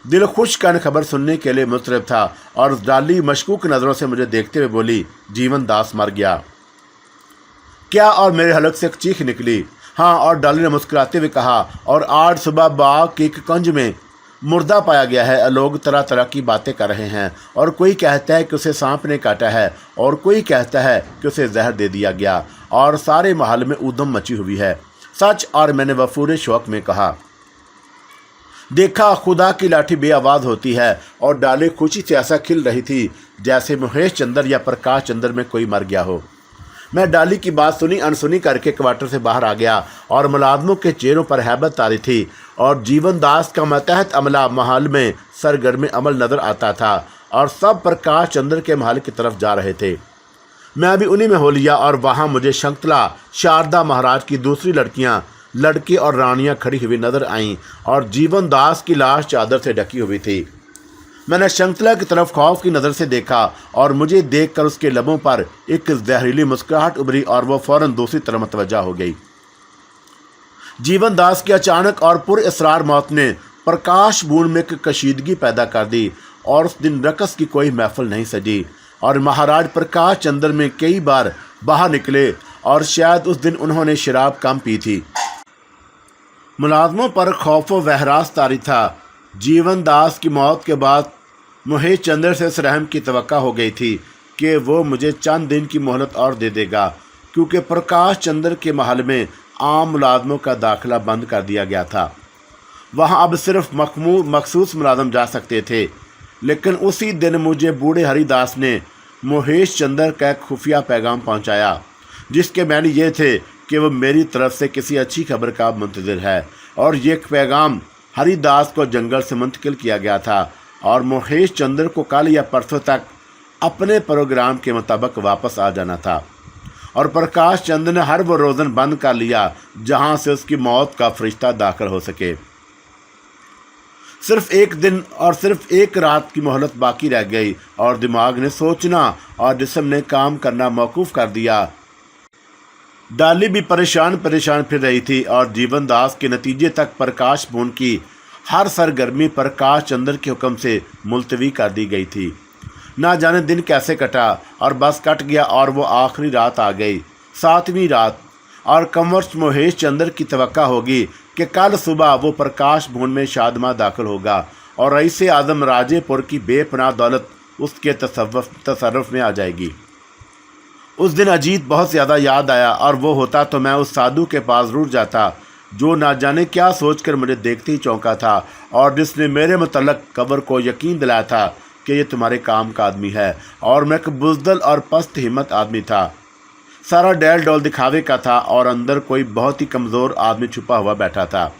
دل خوش کن خبر سننے کے لیے مضطرب تھا۔ اور ڈالی مشکوک نظروں سے مجھے دیکھتے ہوئے بولی، جیون داس مر گیا کیا؟ اور میرے حلق سے ایک چیخ نکلی۔ ہاں، اور ڈالی نے مسکراتے ہوئے کہا، اور آج صبح باغ کے ایک کنج میں मुर्दा पाया गया है। लोग तरह तरह की बातें कर रहे हैं, और कोई कहता है कि उसे सांप ने काटा है, और कोई कहता है कि उसे जहर दे दिया गया, और सारे महल में ऊधम मची हुई है। सच। और मैंने वफूर शौक में कहा, देखा खुदा की लाठी बेआवाज़ होती है, और डाली खुशी से ऐसा खिल रही थी जैसे महेश चंद्र या प्रकाश चंद्र में कोई मर गया हो। मैं डाली की बात सुनी अनसुनी करके क्वार्टर से बाहर आ गया, और मुलाजमों के चेहरों पर हैबत तारी थी, और जीवन दास का मतहत अमला महल में सरगर्म अमल नज़र आता था, और सब प्रकाश चंद्र के महल की तरफ जा रहे थे। मैं भी उन्हीं में हो लिया, और वहाँ मुझे शंकुतला, शारदा महाराज की दूसरी लड़कियाँ, लड़के और रानियाँ खड़ी हुई नजर आईं, और जीवन दास की लाश चादर से ढकी हुई थी। मैंने शंकुतला की तरफ खौफ की नज़र से देखा, और मुझे देखकर उसके लबों पर एक जहरीली मुस्कुराहट उभरी, और वह फौरन दूसरी तरफ मतवज्जा हो गई। जीवन दास की अचानक और पुरअसरार मौत ने प्रकाश बूंद में एक कशीदगी पैदा कर दी, और उस दिन रक़स की कोई महफिल नहीं सजी, और महाराज प्रकाश चंद्र में कई बार बाहर निकले, और शायद उस दिन उन्होंने शराब कम पी थी। मुलाजमों पर खौफ व वहरास तारी था। जीवन दास की मौत के बाद महेश चंद्र से इस रहम की तवक्का हो गई थी कि वो मुझे चंद दिन की मोहलत और दे देगा, क्योंकि प्रकाश चंद्र के महल में आम मुलाजमों का दाखिला बंद कर दिया गया था। वहाँ अब सिर्फ मखसूस मुलाजम जा सकते थे। लेकिन उसी दिन मुझे बूढ़े हरिदास ने महेश चंद्र का एक खुफिया पैगाम पहुँचाया, जिसके मैंने ये थे कि वो मेरी तरफ से किसी अच्छी खबर का मुंतज़िर है, और ये पैगाम हरिदास को जंगल से मुंतकिल किया गया था, और महेश चंद्र को कल या परसों तक अपने प्रोग्राम के मुताबिक वापस आ जाना था। और प्रकाश चंद्र ने हर वो रोज़न बंद कर लिया जहाँ से उसकी मौत का फरिश्ता दाखिल हो सके। सिर्फ एक दिन और सिर्फ एक रात की मोहलत बाकी रह गई, और दिमाग ने सोचना और जिस्म ने काम करना मौकूफ़ कर दिया। डाली भी परेशान फिर रही थी, और जीवन दास के नतीजे तक प्रकाश बूंद की हर सरगर्मी प्रकाश चंद्र के हुक्म से मुलतवी कर दी गई थी। ना जाने दिन कैसे कटा, और बस कट गया, और वो आखिरी रात आ गई, 7वीं रात, और कमर्स महेश चंद्र की तवक्का होगी कि कल सुबह वो प्रकाश भून में शादमा दाखिल होगा, और रईस आज़म राजेपुर की बेपनाह दौलत उसके तसर्रुफ में आ जाएगी। उस दिन अजीत बहुत ज़्यादा याद आया, और वो होता तो मैं उस साधु के पास ज़रूर जाता जो ना जाने क्या सोचकर मुझे देखते ही चौंका था, और जिसने मेरे मुतल्लक कबर को यकीन दिलाया था कि ये तुम्हारे काम का आदमी है। और मैं एक बुज़दिल और पस्त हिम्मत आदमी था। सारा डैल डोल दिखावे का था, और अंदर कोई बहुत ही कमज़ोर आदमी छुपा हुआ बैठा था।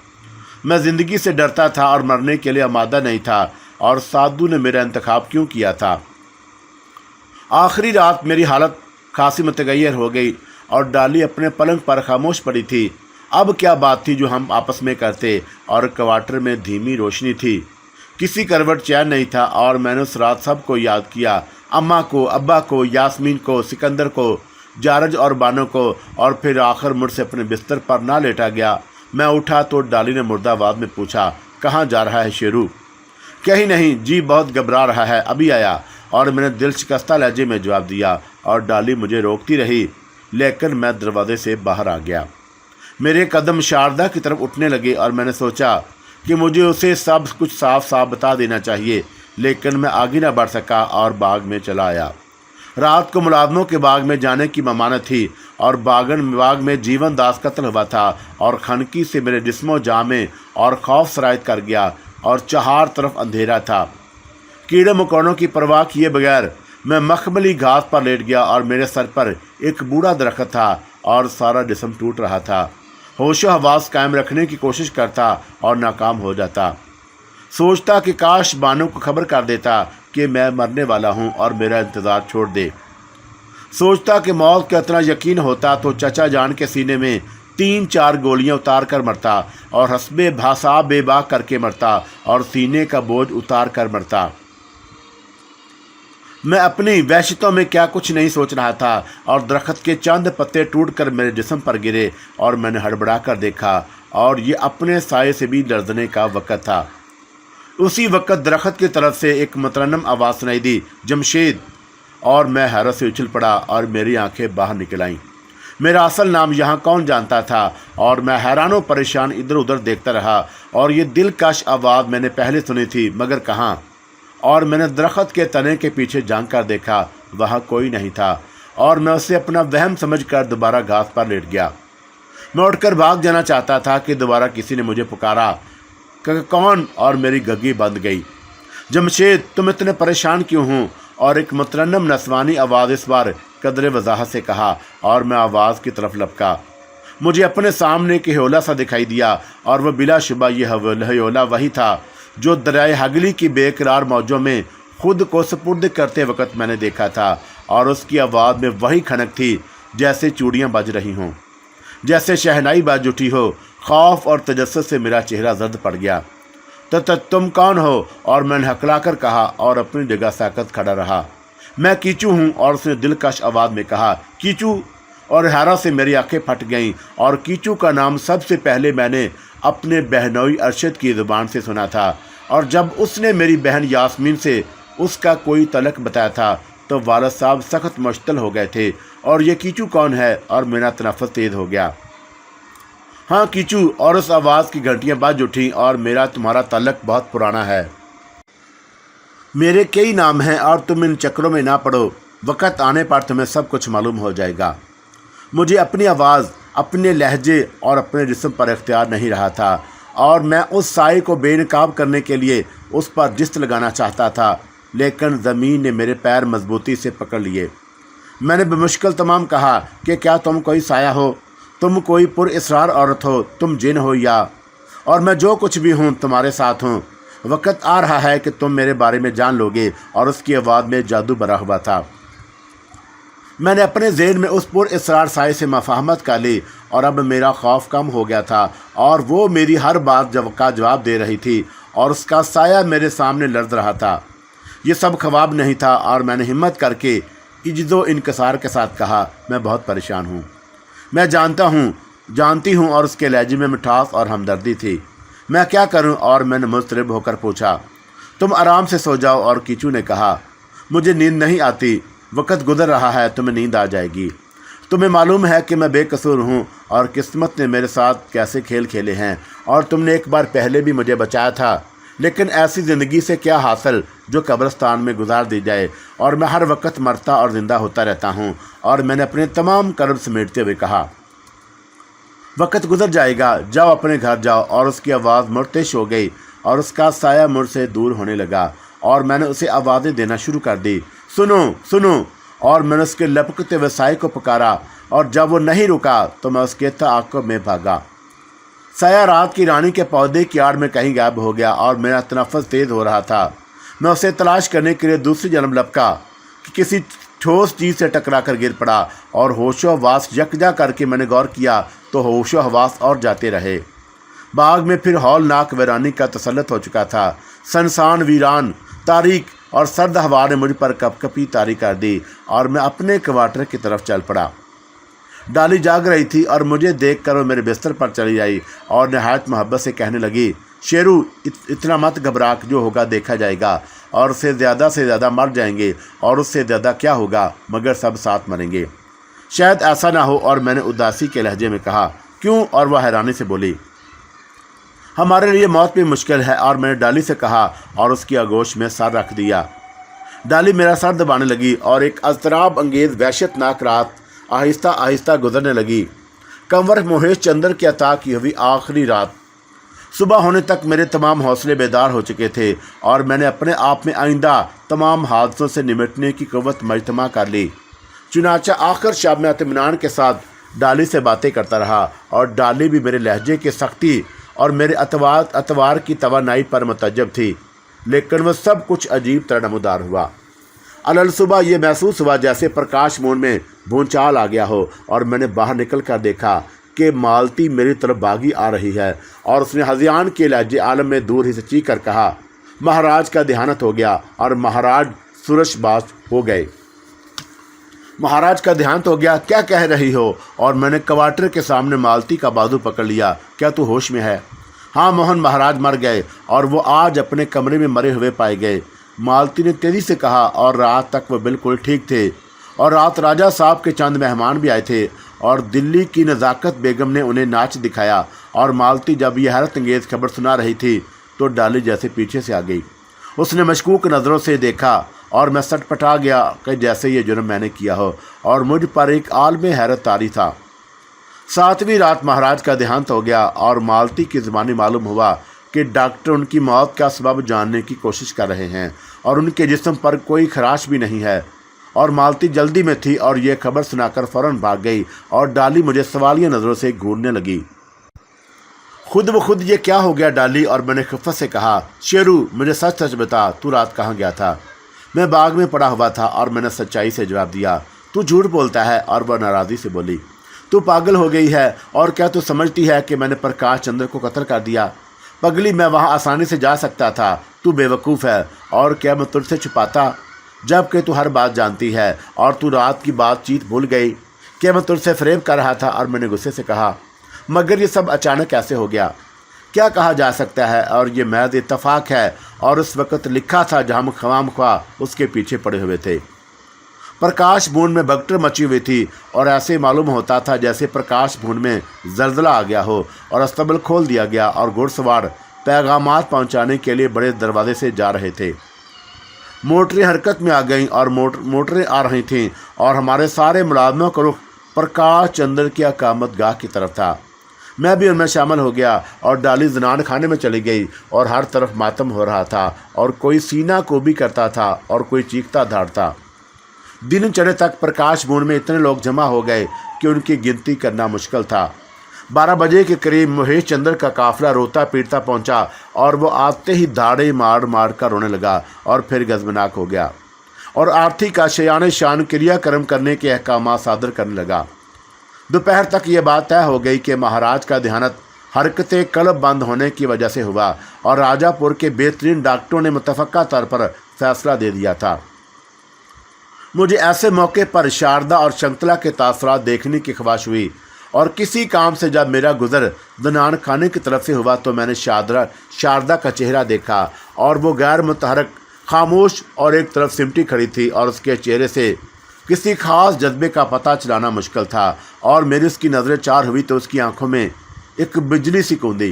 मैं ज़िंदगी से डरता था और मरने के लिए आमादा नहीं था, और साधु ने मेरा इंतखाब क्यों किया था। आखिरी रात मेरी हालत खासी मुतगैर हो गई, और डाली अपने पलंग पर खामोश पड़ी थी। अब क्या बात थी जो हम आपस में करते, और क्वार्टर में धीमी रोशनी थी। किसी करवट चैन नहीं था, और मैंने उस रात सबको याद किया, अम्मा को, अब्बा को, यास्मीन को, सिकंदर को, जारज और बानो को, और फिर आखिर मुझसे अपने बिस्तर पर ना लेटा गया। मैं उठा तो डाली ने मुर्दाबाद में पूछा, कहाँ जा रहा है शेरू? कहीं नहीं जी, बहुत घबरा रहा है, अभी आया। और मैंने दिल शिकस्ता लहजे में जवाब दिया, और डाली मुझे रोकती रही, लेकिन मैं दरवाजे से बाहर आ गया। मेरे कदम शारदा की तरफ उठने लगे, और मैंने सोचा कि मुझे उसे सब कुछ साफ साफ बता देना चाहिए, लेकिन मैं आगे न बढ़ सका और बाग में चला आया। रात को मुलाजमों के बाग में जाने की ममानत थी, और बाग में जीवन दास कत्ल हुआ था, और खनकी से मेरे जिस्मो जामे और खौफ सरायत कर गया, और चार तरफ अंधेरा था। कीड़े मकोड़ों की परवाह किए बगैर मैं मखमली घास पर लेट गया, और मेरे सर पर एक बूढ़ा दरख्त था, और सारा जिस्म टूट रहा था। होशो हवास कायम रखने की कोशिश करता और नाकाम हो जाता। सोचता कि काश बानो को खबर कर देता कि मैं मरने वाला हूँ और मेरा इंतज़ार छोड़ दे। सोचता कि मौत का इतना यकीन होता तो चचा जान के सीने में 3-4 गोलियां उतार कर मरता, और हस्बे भाषा बेबाक करके मरता, और सीने का बोझ उतार कर मरता। मैं अपनी वहशतों में क्या कुछ नहीं सोच रहा था, और दरख्त के चंद पत्ते टूटकर मेरे जिस्म पर गिरे, और मैंने हड़बड़ा कर देखा, और ये अपने साये से भी लर्जने का वक़्त था। उसी वक़्त दरख्त की तरफ से एक मतरन्नम आवाज़ सुनाई दी, जमशेद। और मैं हैरत से उछल पड़ा, और मेरी आंखें बाहर निकल आईं। मेरा असल नाम यहाँ कौन जानता था, और मैं हैरान व परेशान इधर उधर देखता रहा। और ये दिलकश आवाज़ मैंने पहले सुनी थी, मगर कहाँ। और मैंने दरख्त के तने के पीछे झांक कर देखा, वहाँ कोई नहीं था, और मैं उसे अपना वहम समझकर दोबारा घास पर लेट गया। मैं उठकर भाग जाना चाहता था कि दोबारा किसी ने मुझे पुकारा, कौन, और मेरी गग्गी बंद गई। जमशेद, तुम इतने परेशान क्यों हो? और एक मुतरन्नम नस्वानी आवाज़ इस बार कदरे वजाहत से कहा, और मैं आवाज़ की तरफ लपका। मुझे अपने सामने एक हयोला सा दिखाई दिया, और वह बिलाशुबा ये हयोला वही था जो दरियाए हगली की बेकरार मौजों में खुद को सुपुर्द करते वक्त मैंने देखा था। और उसकी आवाज़ में वही खनक थी जैसे चूड़ियाँ बज रही हों, जैसे शहनाई बाज उठी हो। खौफ और तजस्सुस से मेरा चेहरा जर्द पड़ गया। तो तुम कौन हो? और मैंने हकलाकर कहा और अपनी जगह साकत खड़ा रहा। मैं कीचू हूँ। और उसने दिलकश आवाज़ में कहा, कीचू? और हैरत से मेरी आंखें फट गईं। और कीचू का नाम सबसे पहले मैंने अपने बहनोई अरशद की ज़ुबान से सुना था, और जब उसने मेरी बहन यास्मीन से उसका कोई तलक बताया था तो वालिद साहब सख्त मुश्तल हो गए थे। और ये कीचू कौन है? और मेरा तनफ़्फ़ुस तेज़ हो गया। हाँ, कीचू। और उस आवाज़ की घंटियाँ बज उठीं, और मेरा तुम्हारा तलक बहुत पुराना है। मेरे कई नाम हैं, और तुम इन चक्रों में ना पड़ो। वक़्त आने पर तुम्हें सब कुछ मालूम हो जाएगा। मुझे अपनी आवाज़, अपने लहजे और अपने जिस्म पर इख्तियार नहीं रहा था, और मैं उस साए को बेनकाब करने के लिए उस पर जिस्त लगाना चाहता था, लेकिन ज़मीन ने मेरे पैर मजबूती से पकड़ लिए। मैंने बेमुश्किल तमाम कहा कि क्या तुम कोई साया हो? तुम कोई पुरअसरार औरत हो? तुम जिन हो या? और मैं जो कुछ भी हूँ तुम्हारे साथ हूँ। वक़्त आ रहा है कि तुम मेरे बारे में जान लोगे। और उसकी आवाज़ में जादू भरा हुआ था। मैंने अपने ज़हन में उस पुरअसरार साए से मफाहमत कर ली, और अब मेरा खौफ कम हो गया था, और वो मेरी हर बात का जवाब दे रही थी, और उसका साया मेरे सामने लर्ज़ रहा था। ये सब ख्वाब नहीं था। और मैंने हिम्मत करके इज्जो इनकसार के साथ कहा, मैं बहुत परेशान हूँ। मैं जानती हूँ। और उसके लहजे में मिठास और हमदर्दी थी। मैं क्या करूँ? और मैंने मुस्तरब होकर पूछा। तुम आराम से सो जाओ। और कीचू ने कहा, मुझे नींद नहीं आती। वक़्त गुजर रहा है, तुम्हें नींद आ जाएगी। तुम्हें मालूम है कि मैं बेकसूर हूँ, और किस्मत ने मेरे साथ कैसे खेल खेले हैं, और तुमने एक बार पहले भी मुझे बचाया था। लेकिन ऐसी ज़िंदगी से क्या हासिल जो कब्रिस्तान में गुजार दी जाए, और मैं हर वक्त मरता और ज़िंदा होता रहता हूँ। और मैंने अपने तमाम कर्म समेटते हुए कहा, वक़्त गुजर जाएगा, जाओ अपने घर जाओ। और उसकी आवाज़ मुर्तिश हो गई, और उसका साया मुझसे दूर होने लगा, और मैंने उसे आवाज़ें देना शुरू कर दी, सुनो सुनो। और मैंने उसके लपकते हुए साए को पुकारा, और जब वो नहीं रुका तो मैं उसके ताक़ुब में भागा। साया रात की रानी के पौधे की आड़ में कहीं गायब हो गया, और मेरा तनफ़्फ़ुस तेज़ हो रहा था। मैं उसे तलाश करने के लिए दूसरी जन्म लपका कि किसी ठोस चीज़ से टकरा कर गिर पड़ा, और होशो हवास यकजा करके मैंने गौर किया तो होशो हवास और जाते रहे। बाग में फिर हौलनाक वीरानी का तसल्लुत हो चुका था। सनसान, वीरान, तारीक और सर्द हवा ने मुझ पर कपकपी तारी कर दी, और मैं अपने क्वार्टर की तरफ चल पड़ा। डाली जाग रही थी, और मुझे देखकर वो मेरे बिस्तर पर चली आई, और नहायत मोहब्बत से कहने लगी, शेरू, इतना मत घबरा, जो होगा देखा जाएगा, और उससे ज़्यादा मर जाएंगे, और उससे ज़्यादा क्या होगा, मगर सब साथ मरेंगे। शायद ऐसा ना हो। और मैंने उदासी के लहजे में कहा, क्यों? और वह हैरानी से बोली, हमारे लिए मौत भी मुश्किल है। और मैंने डाली से कहा, और उसकी आगोश में सर रख दिया। डाली मेरा सर दबाने लगी, और एक अज़तराब अंगेज़ वहशतनाक रात आहिस्ता आहिस्ता गुजरने लगी। कंवर मोहेश चंद्र की अता की हुई आखिरी रात। सुबह होने तक मेरे तमाम हौसले बेदार हो चुके थे, और मैंने अपने आप में आइंदा तमाम हादसों से निमटने की क़ुव्वत मजतमा कर ली। चुनाचा आखिर शब में इत्मीनान के साथ डाली से बातें करता रहा, और डाली भी मेरे लहजे की सख्ती और मेरे अतवार की तवानाई पर मुतज्जब थी। लेकिन वह सब कुछ अजीब तरह नमूदार हुआ। अलल सुबह ये महसूस हुआ जैसे प्रकाश मोड़ में भूचाल आ गया हो, और मैंने बाहर निकल कर देखा कि मालती मेरी तरफ भागी आ रही है, और उसने हज़ियान के लहजे आलम में दूर ही से चीख कर कहा, महाराज का देहांत हो गया। और महाराज सूरजबाज हो गए। महाराज का देहांत हो गया? क्या कह रही हो? और मैंने क्वार्टर के सामने मालती का बाजू पकड़ लिया। क्या तू होश में है? हाँ मोहन, महाराज मर गए, और वो आज अपने कमरे में मरे हुए पाए गए। मालती ने तेज़ी से कहा, और रात तक वो बिल्कुल ठीक थे, और रात राजा साहब के चंद मेहमान भी आए थे, اور دلی کی نزاکت بیگم نے انہیں ناچ دکھایا، اور مالتی جب یہ حیرت انگیز خبر سنا رہی تھی تو ڈالی جیسے پیچھے سے آ گئی۔ اس نے مشکوک نظروں سے دیکھا اور میں سٹ پٹا گیا کہ جیسے یہ جرم میں نے کیا ہو، اور مجھ پر ایک عالم حیرت طاری تھا۔ 7ویں رات مہاراج کا دیہانت ہو گیا اور مالتی کی زبانی معلوم ہوا کہ ڈاکٹر ان کی موت کا سبب جاننے کی کوشش کر رہے ہیں اور ان کے جسم پر کوئی خراش بھی نہیں ہے، اور مالتی جلدی میں تھی اور یہ خبر سنا کر فوراً بھاگ گئی، اور ڈالی مجھے سوالیہ نظروں سے گھورنے لگی۔ خود بخود یہ کیا ہو گیا ڈالی؟ اور میں نے خفت سے کہا، شیرو مجھے سچ سچ بتا، تو رات کہاں گیا تھا؟ میں باغ میں پڑا ہوا تھا، اور میں نے سچائی سے جواب دیا۔ تو جھوٹ بولتا ہے؟ اور وہ ناراضی سے بولی، تو پاگل ہو گئی ہے، اور کیا تو سمجھتی ہے کہ میں نے پرکاش چندر کو قتل کر دیا؟ پگلی، میں وہاں آسانی سے جا سکتا تھا، تو بے وقوف ہے، اور کیا میں تجھ سے چھپاتا؟ جب کہ تو ہر بات جانتی ہے، اور تو رات کی بات چیت بھول گئی کہ میں تجھ سے فریب کر رہا تھا؟ اور میں نے غصے سے کہا، مگر یہ سب اچانک کیسے ہو گیا؟ کیا کہا جا سکتا ہے، اور یہ محض اتفاق ہے، اور اس وقت لکھا تھا جہاں ہم خواہ مخواہ اس کے پیچھے پڑے ہوئے تھے۔ پرکاش بھون میں بھگدڑ مچی ہوئی تھی، اور ایسے معلوم ہوتا تھا جیسے پرکاش بھون میں زلزلہ آ گیا ہو، اور استبل کھول دیا گیا، اور گھڑ سوار پیغامات پہنچانے کے لیے بڑے دروازے سے جا رہے تھے۔ موٹریں حرکت میں آ گئیں، اور موٹریں آ رہی تھیں، اور ہمارے سارے ملازموں کا رخ پرکاش چندر کی اقامت گاہ کی طرف تھا۔ میں بھی ان میں شامل ہو گیا، اور ڈالی زنان خانے میں چلی گئی، اور ہر طرف ماتم ہو رہا تھا، اور کوئی سینہ کو بھی کرتا تھا، اور کوئی چیختا دھاڑتا۔ دن چڑھے تک پرکاش بھون میں اتنے لوگ جمع ہو گئے کہ ان کی گنتی کرنا مشکل تھا۔ 12 بجے کے قریب مہیش چندر کا قافلہ روتا پیٹتا پہنچا، اور وہ آتے ہی دھاڑے مار مار کر رونے لگا، اور پھر غضبناک ہو گیا، اور آرتی کا شیان شان کریا کرم کرنے کے احکامات صادر کرنے لگا۔ دوپہر تک یہ بات طے ہو گئی کہ مہاراج کا دیہانت حرکت قلب بند ہونے کی وجہ سے ہوا، اور راجہ پور کے بہترین ڈاکٹروں نے متفقہ طور پر فیصلہ دے دیا تھا۔ مجھے ایسے موقع پر شاردا اور شنتلا کے تاثرات دیکھنے کی خواہش ہوئی، اور کسی کام سے جب میرا گزر زنان خانے کی طرف سے ہوا تو میں نے شاردا کا چہرہ دیکھا، اور وہ غیر متحرک، خاموش اور ایک طرف سمٹی کھڑی تھی، اور اس کے چہرے سے کسی خاص جذبے کا پتہ چلانا مشکل تھا، اور میری اس کی نظریں چار ہوئی تو اس کی آنکھوں میں ایک بجلی سی کوندی۔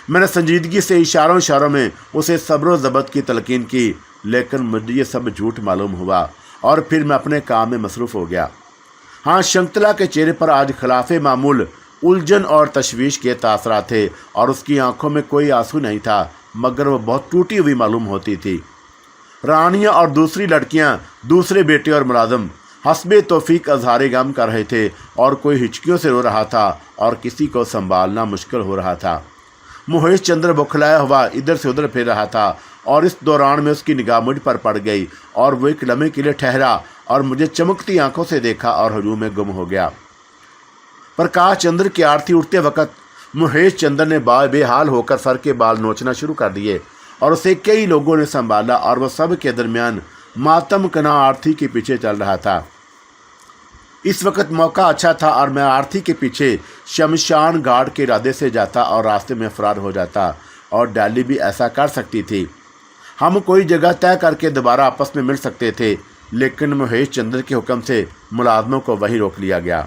میں نے سنجیدگی سے اشاروں میں اسے صبر و ضبط کی تلقین کی، لیکن مجھے یہ سب جھوٹ معلوم ہوا، اور پھر میں اپنے کام میں مصروف ہو گیا۔ ہاں، شنتلا کے چہرے پر آج خلاف معمول الجھن اور تشویش کے تاثرات تھے، اور اس کی آنکھوں میں کوئی آنسو نہیں تھا، مگر وہ بہت ٹوٹی ہوئی معلوم ہوتی تھی۔ رانیاں اور دوسری لڑکیاں، دوسرے بیٹے اور ملازم حسب توفیق اظہار غم کر رہے تھے، اور کوئی ہچکیوں سے رو رہا تھا، اور کسی کو سنبھالنا مشکل ہو رہا تھا۔ مہیش چندر بکھلایا ہوا ادھر سے ادھر پھر رہا تھا، اور اس دوران میں اس کی نگاہ مجھ پر پڑ گئی، اور وہ ایک لمحے کے لیے ٹھہرا اور مجھے چمکتی آنکھوں سے دیکھا اور ہجوم میں گم ہو گیا۔ پرکاش چندر کی آرتی اٹھتے وقت مہیش چندر نے بے حال ہو کر سر کے بال نوچنا شروع کر دیے، اور اسے کئی لوگوں نے سنبھالا، اور وہ سب کے درمیان ماتم کنا آرتی کے پیچھے چل رہا تھا۔ اس وقت موقع اچھا تھا، اور میں آرتی کے پیچھے شمشان گھاٹ کے ارادے سے جاتا اور راستے میں فرار ہو جاتا، اور ڈالی بھی ایسا کر سکتی تھی۔ ہم کوئی جگہ طے کر کے دوبارہ آپس میں مل سکتے تھے، لیکن مہیش چندر کے حکم سے ملازموں کو وہیں روک لیا گیا۔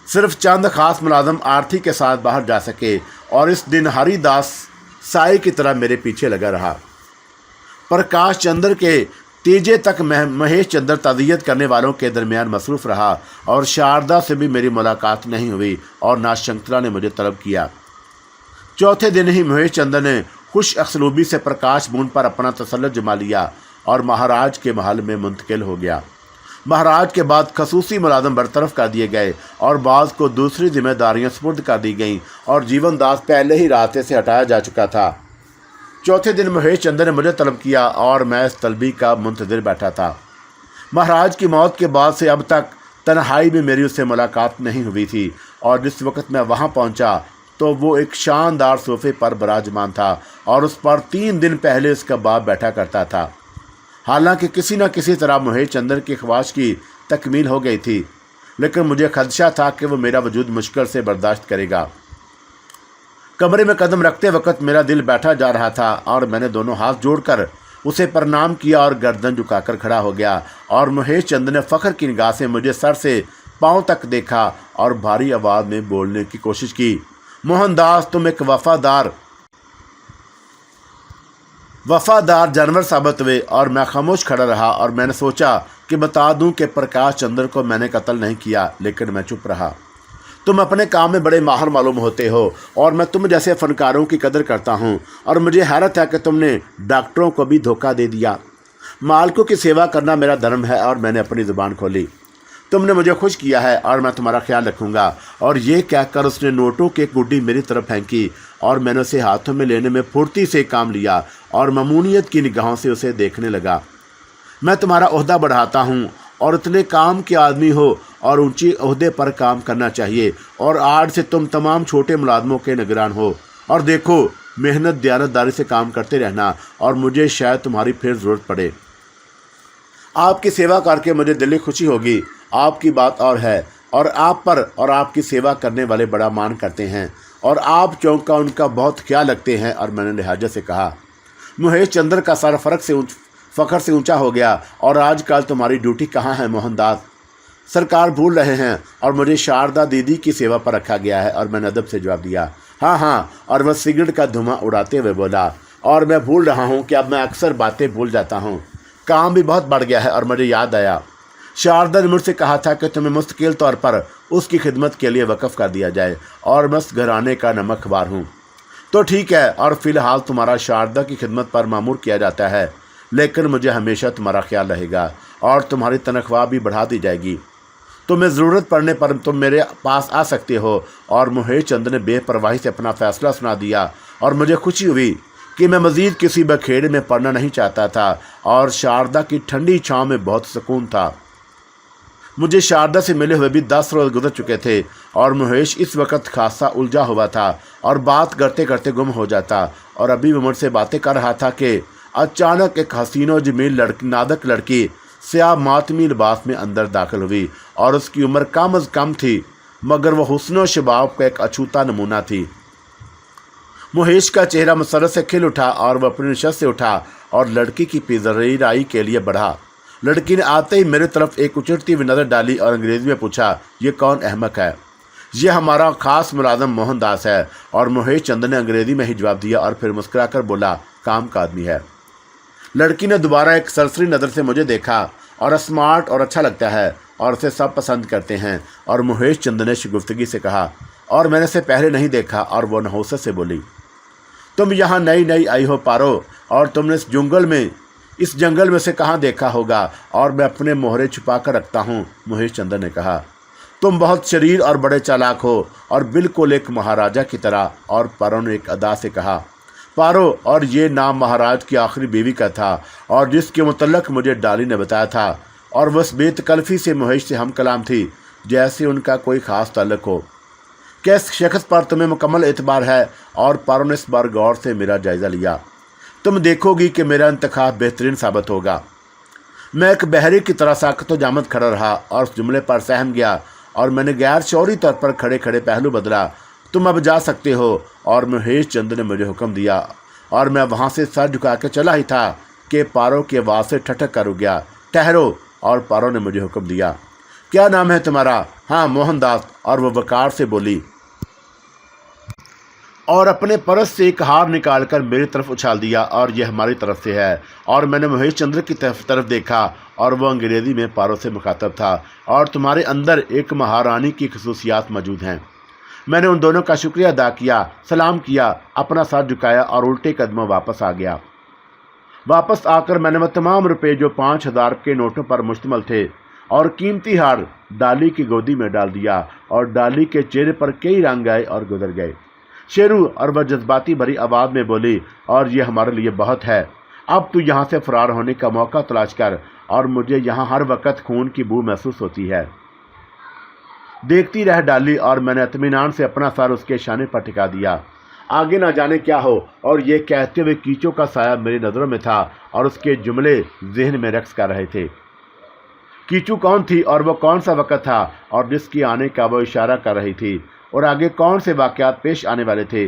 صرف چند خاص ملازم آرتی کے ساتھ باہر جا سکے، اور اس دن ہری داس سائے کی طرح میرے پیچھے لگا رہا۔ پرکاش چندر کے تیجے تک مہیش چندر تعزیت کرنے والوں کے درمیان مصروف رہا، اور شاردا سے بھی میری ملاقات نہیں ہوئی، اور نہ شنتلا نے مجھے طلب کیا۔ چوتھے دن ہی مہیش چندر نے خوش اسلوبی سے پرکاش بھون پر اپنا تسلط جما لیا، اور مہاراج کے محل میں منتقل ہو گیا۔ مہاراج کے بعد خصوصی ملازم برطرف کر دیے گئے، اور بعض کو دوسری ذمہ داریاں سپرد کر دی گئیں، اور جیون داس پہلے ہی راستے سے ہٹایا جا چکا تھا۔ چوتھے دن مہیش چندر نے مجھے طلب کیا، اور میں اس طلبی کا منتظر بیٹھا تھا۔ مہاراج کی موت کے بعد سے اب تک تنہائی میں میری اس سے ملاقات نہیں ہوئی تھی، اور جس وقت میں وہاں پہنچا تو وہ ایک شاندار صوفے پر براجمان تھا، اور اس پر 3 دن پہلے اس کا باپ بیٹھا کرتا تھا۔ حالانکہ کسی نہ کسی طرح مہیش چندر کی خواہش کی تکمیل ہو گئی تھی، لیکن مجھے خدشہ تھا کہ وہ میرا وجود مشکل سے برداشت کرے گا۔ کمرے میں قدم رکھتے وقت میرا دل بیٹھا جا رہا تھا، اور میں نے دونوں ہاتھ جوڑ کر اسے پرنام کیا اور گردن جھکا کر کھڑا ہو گیا، اور مہیش چندر نے فخر کی نگاہ سے مجھے سر سے पांव तक देखा और भारी आवाज़ में बोलने की कोशिश की। मोहनदास, तुम एक वफादार जानवर साबित हुए। और मैं खामोश खड़ा रहा और मैंने सोचा कि बता दूं कि प्रकाश चंद्र को मैंने कत्ल नहीं किया, लेकिन मैं चुप रहा। तुम अपने काम में बड़े माहिर मालूम होते हो और मैं तुम जैसे फनकारों की कदर करता हूँ, और मुझे हैरत है कि तुमने डॉक्टरों को भी धोखा दे दिया। मालिकों की सेवा करना मेरा धर्म है और मैंने अपनी ज़ुबान खोली। तुमने मुझे खुश किया है और मैं तुम्हारा ख्याल रखूँगा। और ये कहकर उसने नोटों की एक गुड्डी मेरी तरफ फेंकी और मैंने उसे हाथों में लेने में फुर्ती से काम लिया और ममूनियत की निगाहों से उसे देखने लगा। मैं तुम्हारा ओहदा बढ़ाता हूँ और इतने काम के आदमी हो और ऊंची ओहदे पर काम करना चाहिए, और आज से तुम तमाम छोटे मुलाजमों के निगरान हो। और देखो, मेहनत दयानतदारी से काम करते रहना और मुझे शायद तुम्हारी फिर ज़रूरत पड़े। आपकी सेवा करके मुझे दिली खुशी होगी। आपकी बात और है, और आप पर और आपकी सेवा करने वाले बड़ा मान करते हैं और आप चौंक का उनका बहुत ख्याल रखते हैं। और मैंने लिहाजा से कहा, महेश चंद्र का सर फ़ख्र से ऊंचा हो गया। और आजकल तुम्हारी ड्यूटी कहाँ है मोहनदास? सरकार भूल रहे हैं और मुझे शारदा दीदी की सेवा पर रखा गया है। और मैंने अदब से जवाब दिया, हाँ हाँ। और वह सिगरेट का धुआं उड़ाते हुए बोला, और मैं भूल रहा हूँ कि अब मैं अक्सर बातें भूल जाता हूँ। काम भी बहुत बढ़ गया है। और मुझे याद आया, शारदा ने मुझसे कहा था कि तुम्हें मुस्तकिल तौर पर उसकी खिदमत के लिए वक़्फ़ कर दिया जाए, और मस्त घराने का नमकवार हूँ। तो ठीक है, और फ़िलहाल तुम्हारा शारदा की खिदमत पर मामूर किया जाता है, लेकिन मुझे हमेशा तुम्हारा ख्याल रहेगा और तुम्हारी तनख्वाह भी बढ़ा दी जाएगी। तुम्हें ज़रूरत पड़ने पर तुम मेरे पास आ सकते हो। और महेश चंद्र ने बेपरवाही से अपना फ़ैसला सुना दिया और मुझे खुशी हुई कि मैं मज़ीद किसी बखेड़े में पड़ना नहीं चाहता था और शारदा की ठंडी छाँव में बहुत सुकून था। मुझे शारदा से मिले हुए भी 10 रोज़ गुजर चुके थे और महेश इस वक्त खासा उलझा हुआ था और बात करते करते गुम हो जाता। और अभी वो मुझसे बातें कर रहा था कि अचानक एक हसीनो जमील नादक लड़की स्याह मातमी लिबास में अंदर दाखिल हुई और उसकी उम्र कम अज़ कम थी, मगर वह हुस्न शबाब का एक अछूता नमूना थी। महेश का चेहरा मसरत से खिल उठा और वह अपनी नशस्त से उठा और लड़की की पिज़राई के लिए बढ़ा। लड़की ने आते ही मेरी तरफ एक उचटती हुई नज़र डाली और अंग्रेज़ी में पूछा, ये कौन अहमक है? ये हमारा ख़ास मुलाज़म मोहनदास है। और महेश चंद्र ने अंग्रेज़ी में ही जवाब दिया और फिर मुस्कुराकर बोला, काम का आदमी है। लड़की ने दोबारा एक सरसरी नज़र से मुझे देखा और स्मार्ट और अच्छा लगता है और उसे सब पसंद करते हैं। और महेश चंद्र ने शगुफ्तगी से कहा, और मैंने इसे पहले नहीं देखा। और वो नहुसत से बोली, तुम यहाँ नई आई हो पारो, और तुमने इस जंगल में से कहाँ देखा होगा, और मैं अपने मोहरे छुपा कर रखता हूँ। महेश चंद्र ने कहा, तुम बहुत शरीर और बड़े चालाक हो और बिल्कुल एक महाराजा की तरह। और पारो ने एक अदा से कहा, पारो, और ये नाम महाराज की आखिरी बीवी का था और जिसके मुतल्लक मुझे डाली ने बताया था, और वह बेतकल्फ़ी से महेश से हम कलाम थी जैसे उनका कोई ख़ास ताल्लुक़ हो। क्या इस शख्स पर तुम्हें मुकम्मल एतबार है? और पारो ने इस बार गौर से मेरा जायज़ा लिया। तुम देखोगी कि मेरा इंतखाब बेहतरीन साबित होगा। मैं एक बहरी की तरह साकत जामद खड़ा रहा और उस जुमले पर सहम गया और मैंने गैर शौरी तौर पर खड़े खड़े पहलू बदला। तुम अब जा सकते हो। और महेश चंद्र ने मुझे हुक्म दिया और मैं वहाँ से सर झुका के चला ही था कि पारो की आवाज़ से ठठक कर रुक गया। ठहरो। और पारो ने मुझे हुक्म दिया, क्या नाम है तुम्हारा? हाँ, मोहनदास। और वह वकार से बोली और अपने परस से एक हार निकालकर मेरी तरफ उछाल दिया, और यह हमारी तरफ से है। और मैंने महेश चंद्र की तरफ देखा और वह अंग्रेज़ी में पारो से मुखातब था, और तुम्हारे अंदर एक महारानी की खसूसियात मौजूद हैं। मैंने उन दोनों का शुक्रिया अदा किया, सलाम किया, अपना सर झुकाया और उल्टे कदमों वापस आ गया। वापस आकर मैंने वह तमाम रुपये जो 5000 के नोटों पर मुश्तमिल थे और कीमती हार डाली की गोदी में डाल दिया, और डाली के चेहरे पर कई रंग आए और गुजर गए। शेरू, और वह जज्बाती भरी आवाज़ में बोली, और ये हमारे लिए बहुत है। अब तू यहाँ से फरार होने का मौका तलाश कर, और मुझे यहाँ हर वक्त खून की बू महसूस होती है। देखती रह डाली। और मैंने इत्मीनान से अपना सर उसके शाने पर टिका दिया। आगे ना जाने क्या हो। और ये कहते हुए कीचो का साया मेरी नज़रों में था और उसके जुमले जहन में रक्स कर रहे थे। कीचू कौन थी और वह कौन सा वक़्त था और जिसके आने का वो इशारा कर रही थी, और आगे कौन से वाक़यात पेश आने वाले थे?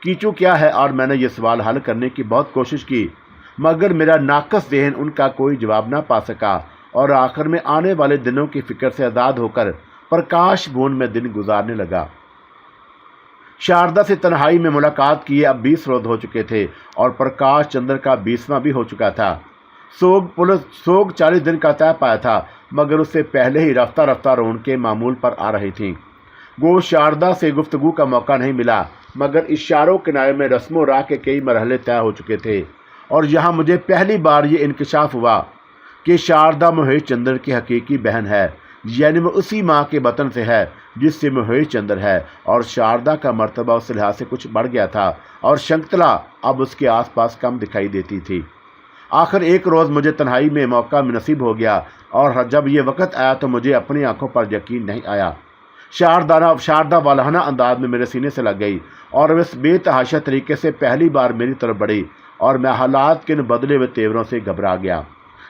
कीचू क्या है? और मैंने ये सवाल हल करने की बहुत कोशिश की, मगर मेरा नाकस जहन उनका कोई जवाब ना पा सका। और आखिर में आने वाले दिनों की फ़िक्र से आज़ाद होकर प्रकाश भवन में दिन गुजारने लगा। शारदा से तन्हाई में मुलाकात किए अब 20 रोज हो चुके थे और प्रकाश चंद्र का 20वां भी हो चुका था। सोग 40 दिन का तय पाया था, मगर उससे पहले ही रफ्ता रफ्ता रौनकें मामूल पर आ रही थीं। गो शारदा से गुफ्तगू का मौका नहीं मिला, मगर इशारों किनारे में रस्मों राह के कई मरहले तय हो चुके थे और यहाँ मुझे पहली बार ये इंकशाफ हुआ कि शारदा महेश चंद्र की हकीकी बहन है, यानी वो उसी माँ के बतन से है जिससे महेश चंद्र है। और शारदा का मर्तबा उस लिहाज से कुछ बढ़ गया था और शंकुतला अब उसके आसपास कम दिखाई देती थी। आखिर एक रोज़ मुझे तन्हाई में मौका नसीब हो गया और जब ये वक्त आया तो मुझे अपनी आंखों पर यकीन नहीं आया। शारदा वालहना अंदाज में मेरे सीने से लग गई और वह बेतहाशा तरीके से पहली बार मेरी तरफ बढ़ी और मैं हालात के इन बदले हुए तेवरों से घबरा गया।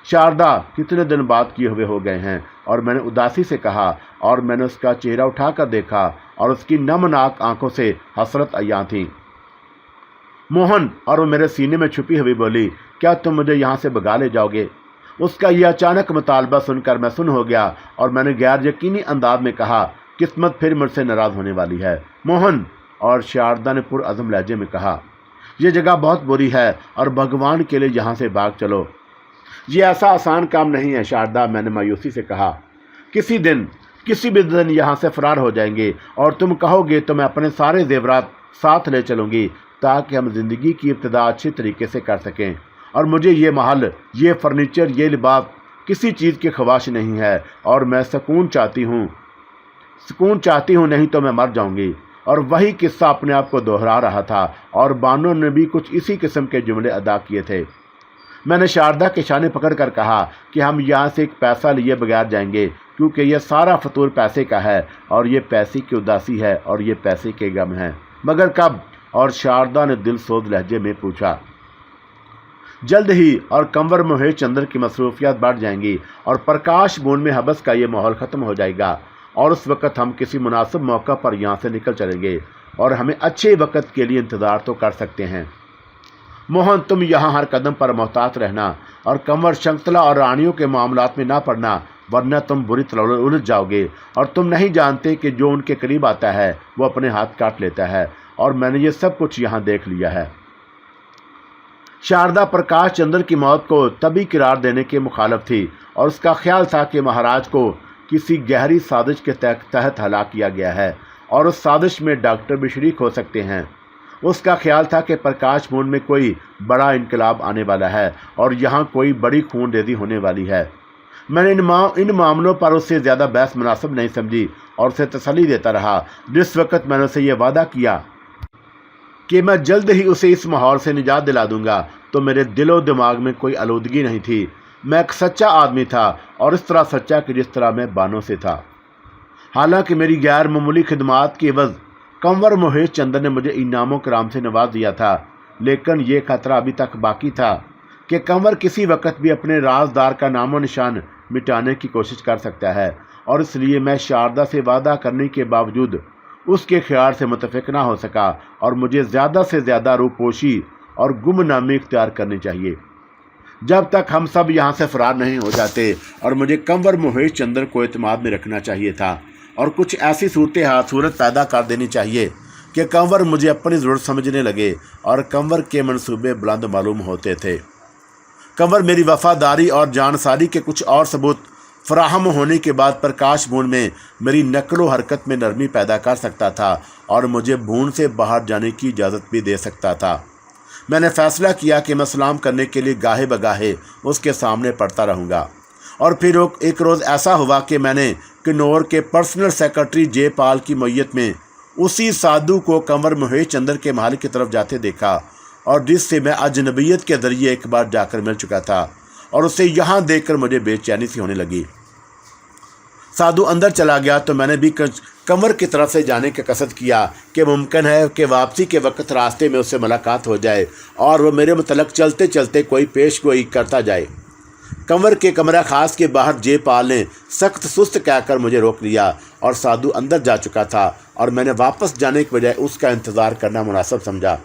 शारदा, कितने दिन बाद किए हुए हो गए हैं? और मैंने उदासी से कहा और मैंने उसका चेहरा उठाकर देखा और उसकी नमनाक आंखों से हसरत अयां थी। मोहन, और वो मेरे सीने में छुपी हुई बोली, क्या तुम मुझे यहाँ से भगा ले जाओगे? उसका यह अचानक मुतालबा सुनकर मैं सुन हो गया और मैंने गैर यकीनी अंदाज में कहा, किस्मत फिर मुझसे नाराज़ होने वाली है मोहन। और शारदा ने पुरअज़म लहजे में कहा, यह जगह बहुत बुरी है और भगवान के लिए यहाँ से भाग चलो। ये ऐसा आसान काम नहीं है शारदा, मैंने मायूसी से कहा। किसी भी दिन यहाँ से फरार हो जाएंगे और तुम कहोगे तो मैं अपने सारे जेवरात साथ ले चलूँगी ताकि हम ज़िंदगी की इब्तिदा अच्छी तरीके से कर सकें। और मुझे ये महल, ये फर्नीचर, ये लिबास, किसी चीज़ की ख्वाहिश नहीं है और मैं सुकून चाहती हूँ, नहीं तो मैं मर जाऊँगी। और वही किस्सा अपने आप को दोहरा रहा था और बानो ने भी कुछ इसी किस्म के जुमले अदा किए थे। मैंने शारदा के शाने पकड़कर कहा कि हम यहाँ से एक पैसा लिए बगैर जाएंगे, क्योंकि यह सारा फतूर पैसे का है और ये पैसे की उदासी है और ये पैसे के गम हैं। मगर कब? और शारदा ने दिल सोज लहजे में पूछा। जल्द ही, और कंवर महेश चंद्र की मसरूफियात बढ़ जाएंगी और प्रकाश भवन में हबस का ये माहौल ख़त्म हो जाएगा और उस वक़्त हम किसी मुनासिब मौका पर यहाँ से निकल चलेंगे और हमें अच्छे वक़्त के लिए इंतज़ार तो कर सकते हैं। मोहन, तुम यहाँ हर कदम पर मोहतात रहना और कंवर, शंकुतला और रानियों के मामलात में ना पड़ना, वरना तुम बुरी तरह उलझ जाओगे और तुम नहीं जानते कि जो उनके करीब आता है वो अपने हाथ काट लेता है। और मैंने ये सब कुछ यहाँ देख लिया है। शारदा प्रकाश चंद्र की मौत को तभी करार देने के मुखालिफ थी और उसका ख्याल था कि महाराज को किसी गहरी साजिश के तहत हलाक किया गया है और उस साजिश में डॉक्टर भी शरीक हो सकते हैं। उसका ख्याल था कि प्रकाश भवन में कोई बड़ा इनकलाब आने वाला है और यहाँ कोई बड़ी खूनरेज़ी होने वाली है। मैंने इन मामलों पर उससे ज़्यादा बहस मुनासिब नहीं समझी और उसे तसल्ली देता रहा। जिस वक़्त मैंने उसे यह वादा किया कि मैं जल्द ही उसे इस माहौल से निजात दिला दूंगा, तो मेरे दिलो दिमाग में कोई आलूदगी नहीं थी। मैं एक सच्चा आदमी था और इस तरह सच्चा कि जिस तरह मैं बानों से था। हालांकि मेरी गैर मामूली खिदमात की एवज़ कंवर महेश चंद्र ने मुझे इनामों कराम से नवाज दिया था, लेकिन ये खतरा अभी तक बाकी था कि कंवर किसी वक्त भी अपने राजदार का नामो निशान मिटाने की कोशिश कर सकता है और इसलिए मैं शारदा से वादा करने के बावजूद उसके ख्याल से मुतफिक ना हो सका और मुझे ज़्यादा से ज़्यादा रूपोशी और गुमनामी इख्तियार करनी चाहिए जब तक हम सब यहाँ से फरार नहीं हो जाते। और मुझे कंवर महेश चंद्र को एतमाद में रखना चाहिए था और कुछ ऐसी सूरत पैदा कर देनी चाहिए कि कंवर मुझे अपनी ज़रूरत समझने लगे और कंवर के मंसूबे बुलंद मालूम होते थे। कंवर मेरी वफादारी और जानसारी के कुछ और सबूत फराहम होने के बाद प्रकाश भवन में मेरी नकलो हरकत में नरमी पैदा कर सकता था और मुझे भवन से बाहर जाने की इजाज़त भी दे सकता था। मैंने फैसला किया कि मैं सलाम करने के लिए गाहे बगाहे उसके सामने पड़ता रहूँगा। और फिर एक रोज़ ऐसा हुआ कि मैंने किन्नौर के पर्सनल सेक्रेटरी जयपाल की मैयत में उसी साधु को कंवर महेश चंद्र के महल की तरफ जाते देखा और जिससे मैं अजनबियत के ज़रिए एक बार जाकर मिल चुका था और उसे यहाँ देखकर मुझे बेचैनी सी होने लगी। साधु अंदर चला गया तो मैंने भी कंवर की तरफ से जाने का कसद किया कि मुमकिन है कि वापसी के वक्त रास्ते में उससे मुलाकात हो जाए और वह मेरे मुतलक चलते चलते कोई पेशगोई करता जाए। कंवर के कमरा खास के बाहर जयपाल ने सख्त सुस्त कहकर मुझे रोक लिया और साधु अंदर जा चुका था और मैंने वापस जाने के बजाय उसका इंतज़ार करना मुनासिब समझा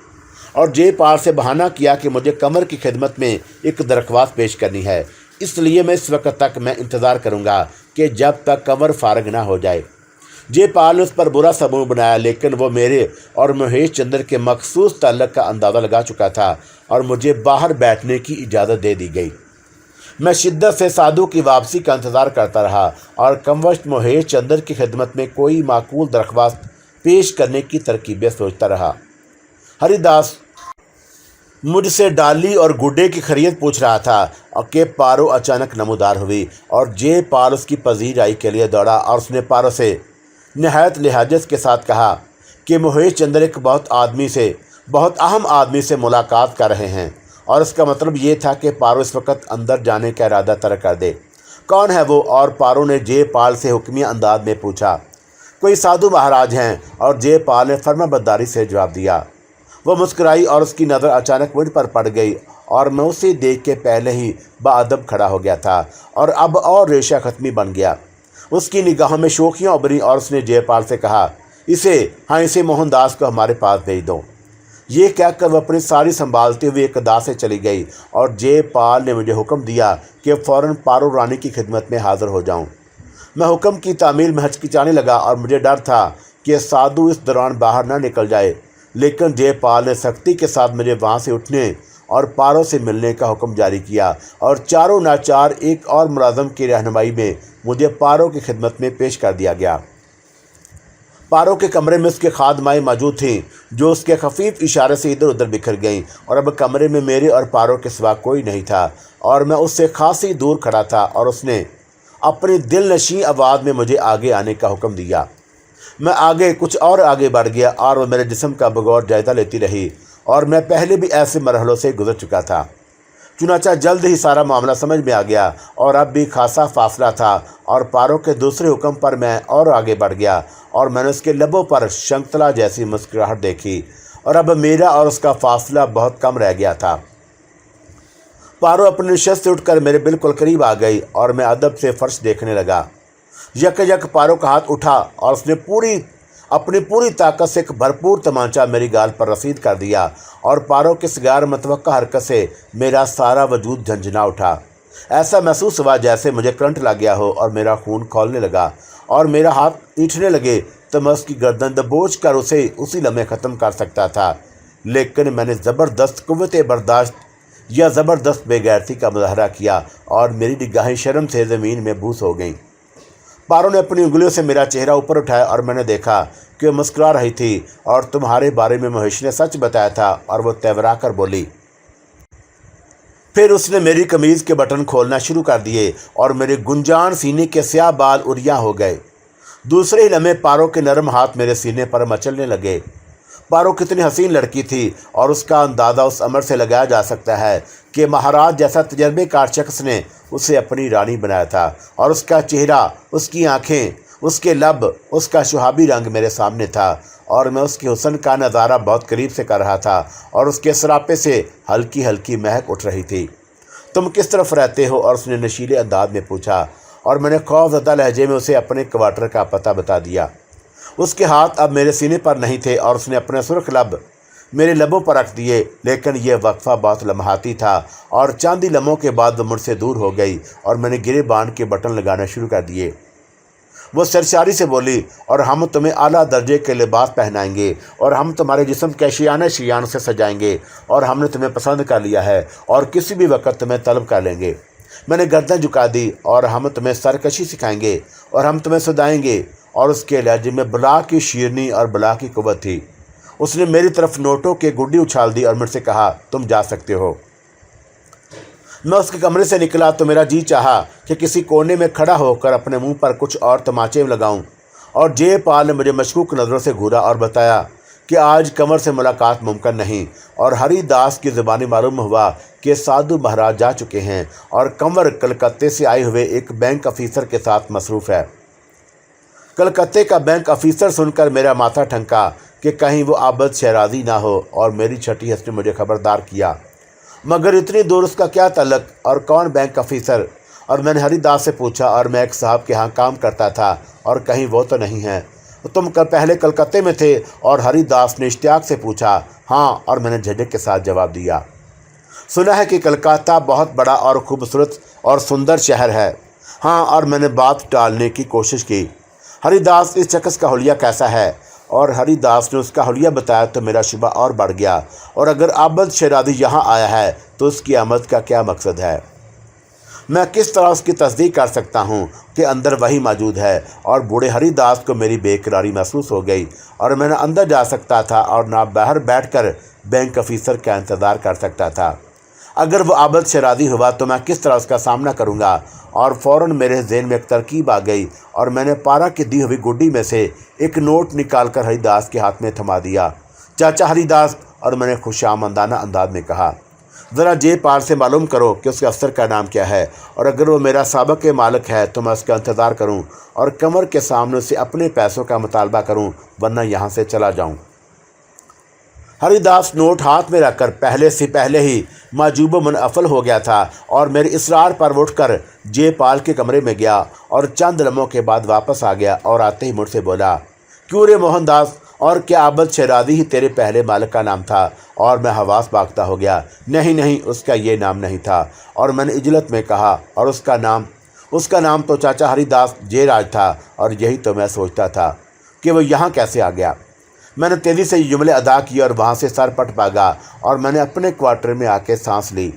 और जयपाल से बहाना किया कि मुझे कंवर की खिदमत में एक दरख्वास्त पेश करनी है, इसलिए मैं इस वक्त तक मैं इंतज़ार करूंगा कि जब तक कंवर फारग ना हो जाए। जयपाल ने उस पर बुरा समूह बनाया, लेकिन वो मेरे और महेश चंद्र के मखसूस ताल्लुक का अंदाज़ा लगा चुका था और मुझे बाहर बैठने की इजाज़त दे दी गई। मैं शिद्दत से साधु की वापसी का इंतज़ार करता रहा और कमवश महेश चंद्र की खिदमत में कोई माकूल दरख्वास्त पेश करने की तरकीबें सोचता रहा। हरिदास मुझसे डाली और गुड्डे की खरीद पूछ रहा था कि पारो अचानक नमूदार हुई और जयपाल उसकी पजीराई के लिए दौड़ा और उसने पारो से नहायत लिहाजत के साथ कहा कि महेश चंद्र एक बहुत अहम आदमी से मुलाकात कर रहे हैं और इसका मतलब ये था कि पारो इस वक्त अंदर जाने का इरादा तर्क कर दे। कौन है वो? और पारो ने जयपाल से हुक्मिया अंदाज में पूछा। कोई साधु महाराज हैं। और जयपाल ने फर्माबरदारी से जवाब दिया। वो मुस्कुराई और उसकी नज़र अचानक मुझ पर पड़ गई और मैं उसे देख के पहले ही बाअदब खड़ा हो गया था और अब और रेशा ख़त्मी बन गया। उसकी निगाहों में शोखियाँ उभरी और उसने जयपाल से कहा, इसे मोहनदास को हमारे पास भेज दो। ये कहकर वह अपनी सारी संभालते हुए एक अदा से चली गई और जयपाल ने मुझे हुक्म दिया कि फ़ौरन पारो रानी की खिदमत में हाज़िर हो जाऊं। मैं हुक्म की तामील में हचकिचाने लगा और मुझे डर था कि साधु इस दौरान बाहर ना निकल जाए, लेकिन जयपाल ने सख्ती के साथ मुझे वहाँ से उठने और पारो से मिलने का हुक्म जारी किया और चारों नाचार एक और मुलाजम की रहनुमाई में मुझे पारो की खिदमत में पेश कर दिया गया। पारो के कमरे में उसके खादमाएँ मौजूद थीं जो उसके खफीफ इशारे से इधर उधर बिखर गईं और अब कमरे में मेरे और पारो के सिवा कोई नहीं था और मैं उससे खासी दूर खड़ा था और उसने अपनी दिलनशी आवाज़ में मुझे आगे आने का हुक्म दिया। मैं कुछ और आगे बढ़ गया और वह मेरे जिस्म का बगौर जायज़ा लेती रही और मैं पहले भी ऐसे मरहलों से गुजर चुका था। चुनाचा जल्द ही सारा मामला समझ में आ गया और अब भी खासा फासला था और पारो के दूसरे हुक्म पर मैं और आगे बढ़ गया और मैंने उसके लबों पर शंकुतला जैसी मुस्कुराहट देखी और अब मेरा और उसका फासला बहुत कम रह गया था। पारो अपनी नशस्त से उठकर मेरे बिल्कुल करीब आ गई और मैं अदब से फर्श देखने लगा। यक पारो का हाथ उठा और उसने अपनी पूरी ताकत से एक भरपूर तमाचा मेरी गाल पर रसीद कर दिया और पारो के गैर मतवक्का हरकत से मेरा सारा वजूद झंझना उठा। ऐसा महसूस हुआ जैसे मुझे करंट लग गया हो और मेरा खून खौलने लगा और मेरा हाथ ईंठने लगे तो मैं उसकी गर्दन दबोच कर उसे उसी लम्हे ख़त्म कर सकता था, लेकिन मैंने ज़बरदस्त कुव्वत बर्दाश्त या ज़बरदस्त बेगैरती का मुजाहरा किया और मेरी निगाहें शर्म से ज़मीन में बूस हो गईं। पारो ने अपनी उंगलियों से मेरा चेहरा ऊपर उठाया और मैंने देखा कि वह मुस्कुरा रही थी और तुम्हारे बारे में महेश ने सच बताया था और वो तेवरा कर बोली। फिर उसने मेरी कमीज़ के बटन खोलना शुरू कर दिए और मेरे गुंजान सीने के स्याह बाल उरियां हो गए। दूसरे ही लम्हे पारो के नरम हाथ मेरे सीने पर मचलने लगे। पारो कितनी हसीन लड़की थी और उसका अंदाज़ा उस अमर से लगाया जा सकता है कि महाराज जैसा तजर्बेकार शख्स ने उसे अपनी रानी बनाया था और उसका चेहरा, उसकी आँखें, उसके लब, उसका शुहाबी रंग मेरे सामने था और मैं उसके हुस्न का नज़ारा बहुत करीब से कर रहा था और उसके सरापे से हल्की हल्की महक उठ रही थी। तुम किस तरफ रहते हो? और उसने नशीले अंदाज में पूछा और मैंने खौफज़दा लहजे में उसे अपने क्वार्टर का पता बता दिया। उसके हाथ अब मेरे सीने पर नहीं थे और उसने अपने सुर्ख लब मेरे लबों पर रख दिए, लेकिन यह वक्फा बहुत लम्हाती था और चंद ही लम्हों के बाद वो मुझसे दूर हो गई और मैंने गिरे बांध के बटन लगाना शुरू कर दिए। वो सरशारी से बोली, और हम तुम्हें आला दर्जे के लिबास पहनाएंगे और हम तुम्हारे जिस्म के शियान से सजाएंगे और हमने तुम्हें पसंद कर लिया है और किसी भी वक्त तुम्हें तलब कर लेंगे। मैंने गर्दन झुका दी और हम तुम्हें सरकशी सिखाएंगे और हम तुम्हें सदाएंगे। और उसके लहजे में बला की शीरनी और बला की कुव्वत थी। उसने मेरी तरफ नोटों के गुड्डी उछाल दी और मुझसे कहा, तुम जा सकते हो। मैं उसके कमरे से निकला तो मेरा जी चाहा कि किसी कोने में खड़ा होकर अपने मुंह पर कुछ और तमाचे लगाऊं और जयपाल ने मुझे मशकूक नज़रों से घूरा और बताया कि आज कंवर से मुलाकात मुमकिन नहीं और हरिदास की ज़बानी मालूम हुआ कि साधु महाराज जा चुके हैं और कंवर कलकत्ते से आए हुए एक बैंक अफीसर के साथ मसरूफ़ है। कलकत्ते का बैंक अफीसर सुनकर मेरा माथा ठनका कि कहीं वो आबद शहराजी ना हो और मेरी छठी हंस ने मुझे खबरदार किया, मगर इतनी दूर उसका क्या तल्लक और कौन बैंक अफीसर? और मैंने हरिदास से पूछा और मैं एक साहब के यहाँ काम करता था और कहीं वो तो नहीं है। तुम पहले कलकत्ते में थे? और हरिदास ने इश्तियाक से पूछा। हाँ, और मैंने झटक के साथ जवाब दिया। सुना है कि कलकत्ता बहुत बड़ा और खूबसूरत और सुंदर शहर है। हाँ, और मैंने बात टालने की कोशिश की। हरिदास, इस शख्स का हुलिया कैसा है? और हरिदास ने उसका हुलिया बताया तो मेरा शुबा और बढ़ गया। और अगर आबद शेरादी यहाँ आया है तो उसकी आमद का क्या मकसद है? मैं किस तरह उसकी तस्दीक कर सकता हूँ कि अंदर वही मौजूद है? और बूढ़े हरिदास को मेरी बेकरारी महसूस हो गई और मैं न अंदर जा सकता था और ना बाहर बैठकर बैंक ऑफिसर का इंतज़ार कर सकता था। अगर वो आबद शेरादी हुआ तो मैं किस तरह उसका सामना करूँगा? और फ़ौरन मेरे ज़हन में एक तरकीब आ गई और मैंने पारा की दी हुई गुड्डी में से एक नोट निकालकर हरिदास के हाथ में थमा दिया। चाचा हरिदास, और मैंने खुशामंदाना अंदाज में कहा, ज़रा जेब पार से मालूम करो कि उसके अफसर का नाम क्या है, और अगर वो मेरा साबक के मालिक है तो मैं उसका इंतज़ार करूं और कमर के सामने उससे अपने पैसों का मुतालबा करूं, वरना यहाँ से चला जाऊं। हरिदास नोट हाथ में रखकर पहले ही माजूब मुनअफल हो गया था और मेरे इसरार पर उठकर जेपाल के कमरे में गया और चंद लम्हों के बाद वापस आ गया और आते ही मुझसे बोला, क्यों रे मोहनदास, और क्या आबद शेरादी ही तेरे पहले मालिक का नाम था? और मैं हवास भागता हो गया, नहीं, उसका ये नाम नहीं था। और मैंने इजलत में कहा, और उसका नाम तो चाचा हरिदास जयराज था, और यही तो मैं सोचता था कि वो यहाँ कैसे आ गया। मैंने तेज़ी से जुमले अदा किए और वहाँ से सर पट भागा और मैंने अपने क्वार्टर में आके सांस ली।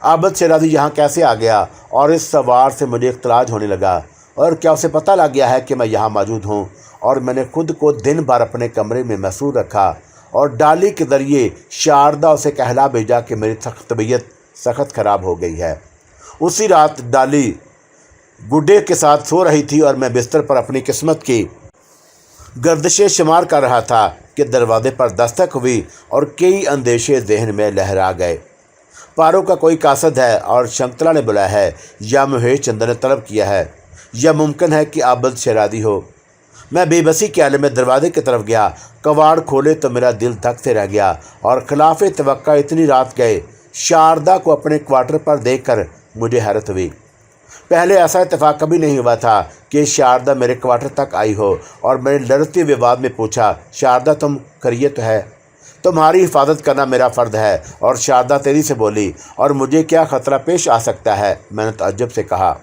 आबद शेरादी यहाँ कैसे आ गया? और इस सवाल से मुझे इख्तलाज होने लगा। और क्या उसे पता लग गया है कि मैं यहाँ मौजूद हूँ? और मैंने खुद को दिन भर अपने कमरे में महसूर रखा और डाली के ज़रिए शारदा उसे कहला भेजा कि मेरी तबीयत सख्त ख़राब हो गई है। उसी रात डाली गुड्डे के साथ सो रही थी और मैं बिस्तर पर अपनी किस्मत की गर्दिशें शुमार कर रहा था कि दरवाजे पर दस्तक हुई और कई अंदेशे जहन में लहरा गए। पारो का कोई कासद है और शंकतला ने बुलाया है, या महेश चंद्र ने तलब किया है, या मुमकिन है कि आबद शेरादी हो। मैं बेबसी के आलम में दरवाजे की तरफ गया। कवाड़ खोले तो मेरा दिल धक से रह गया और खिलाफ तवक्का इतनी रात गए। शारदा को अपने क्वार्टर पर देखकर मुझे हैरत हुई। पहले ऐसा इत्तेफाक कभी नहीं हुआ था कि शारदा मेरे क्वार्टर तक आई हो। और मैंने लड़ते विवाद में पूछा, शारदा तुम खैरियत है? तुम्हारी हिफाजत करना मेरा फ़र्ज है। और शारदा तेजी से बोली, और मुझे क्या ख़तरा पेश आ सकता है? मैंने तअज्जुब से कहा।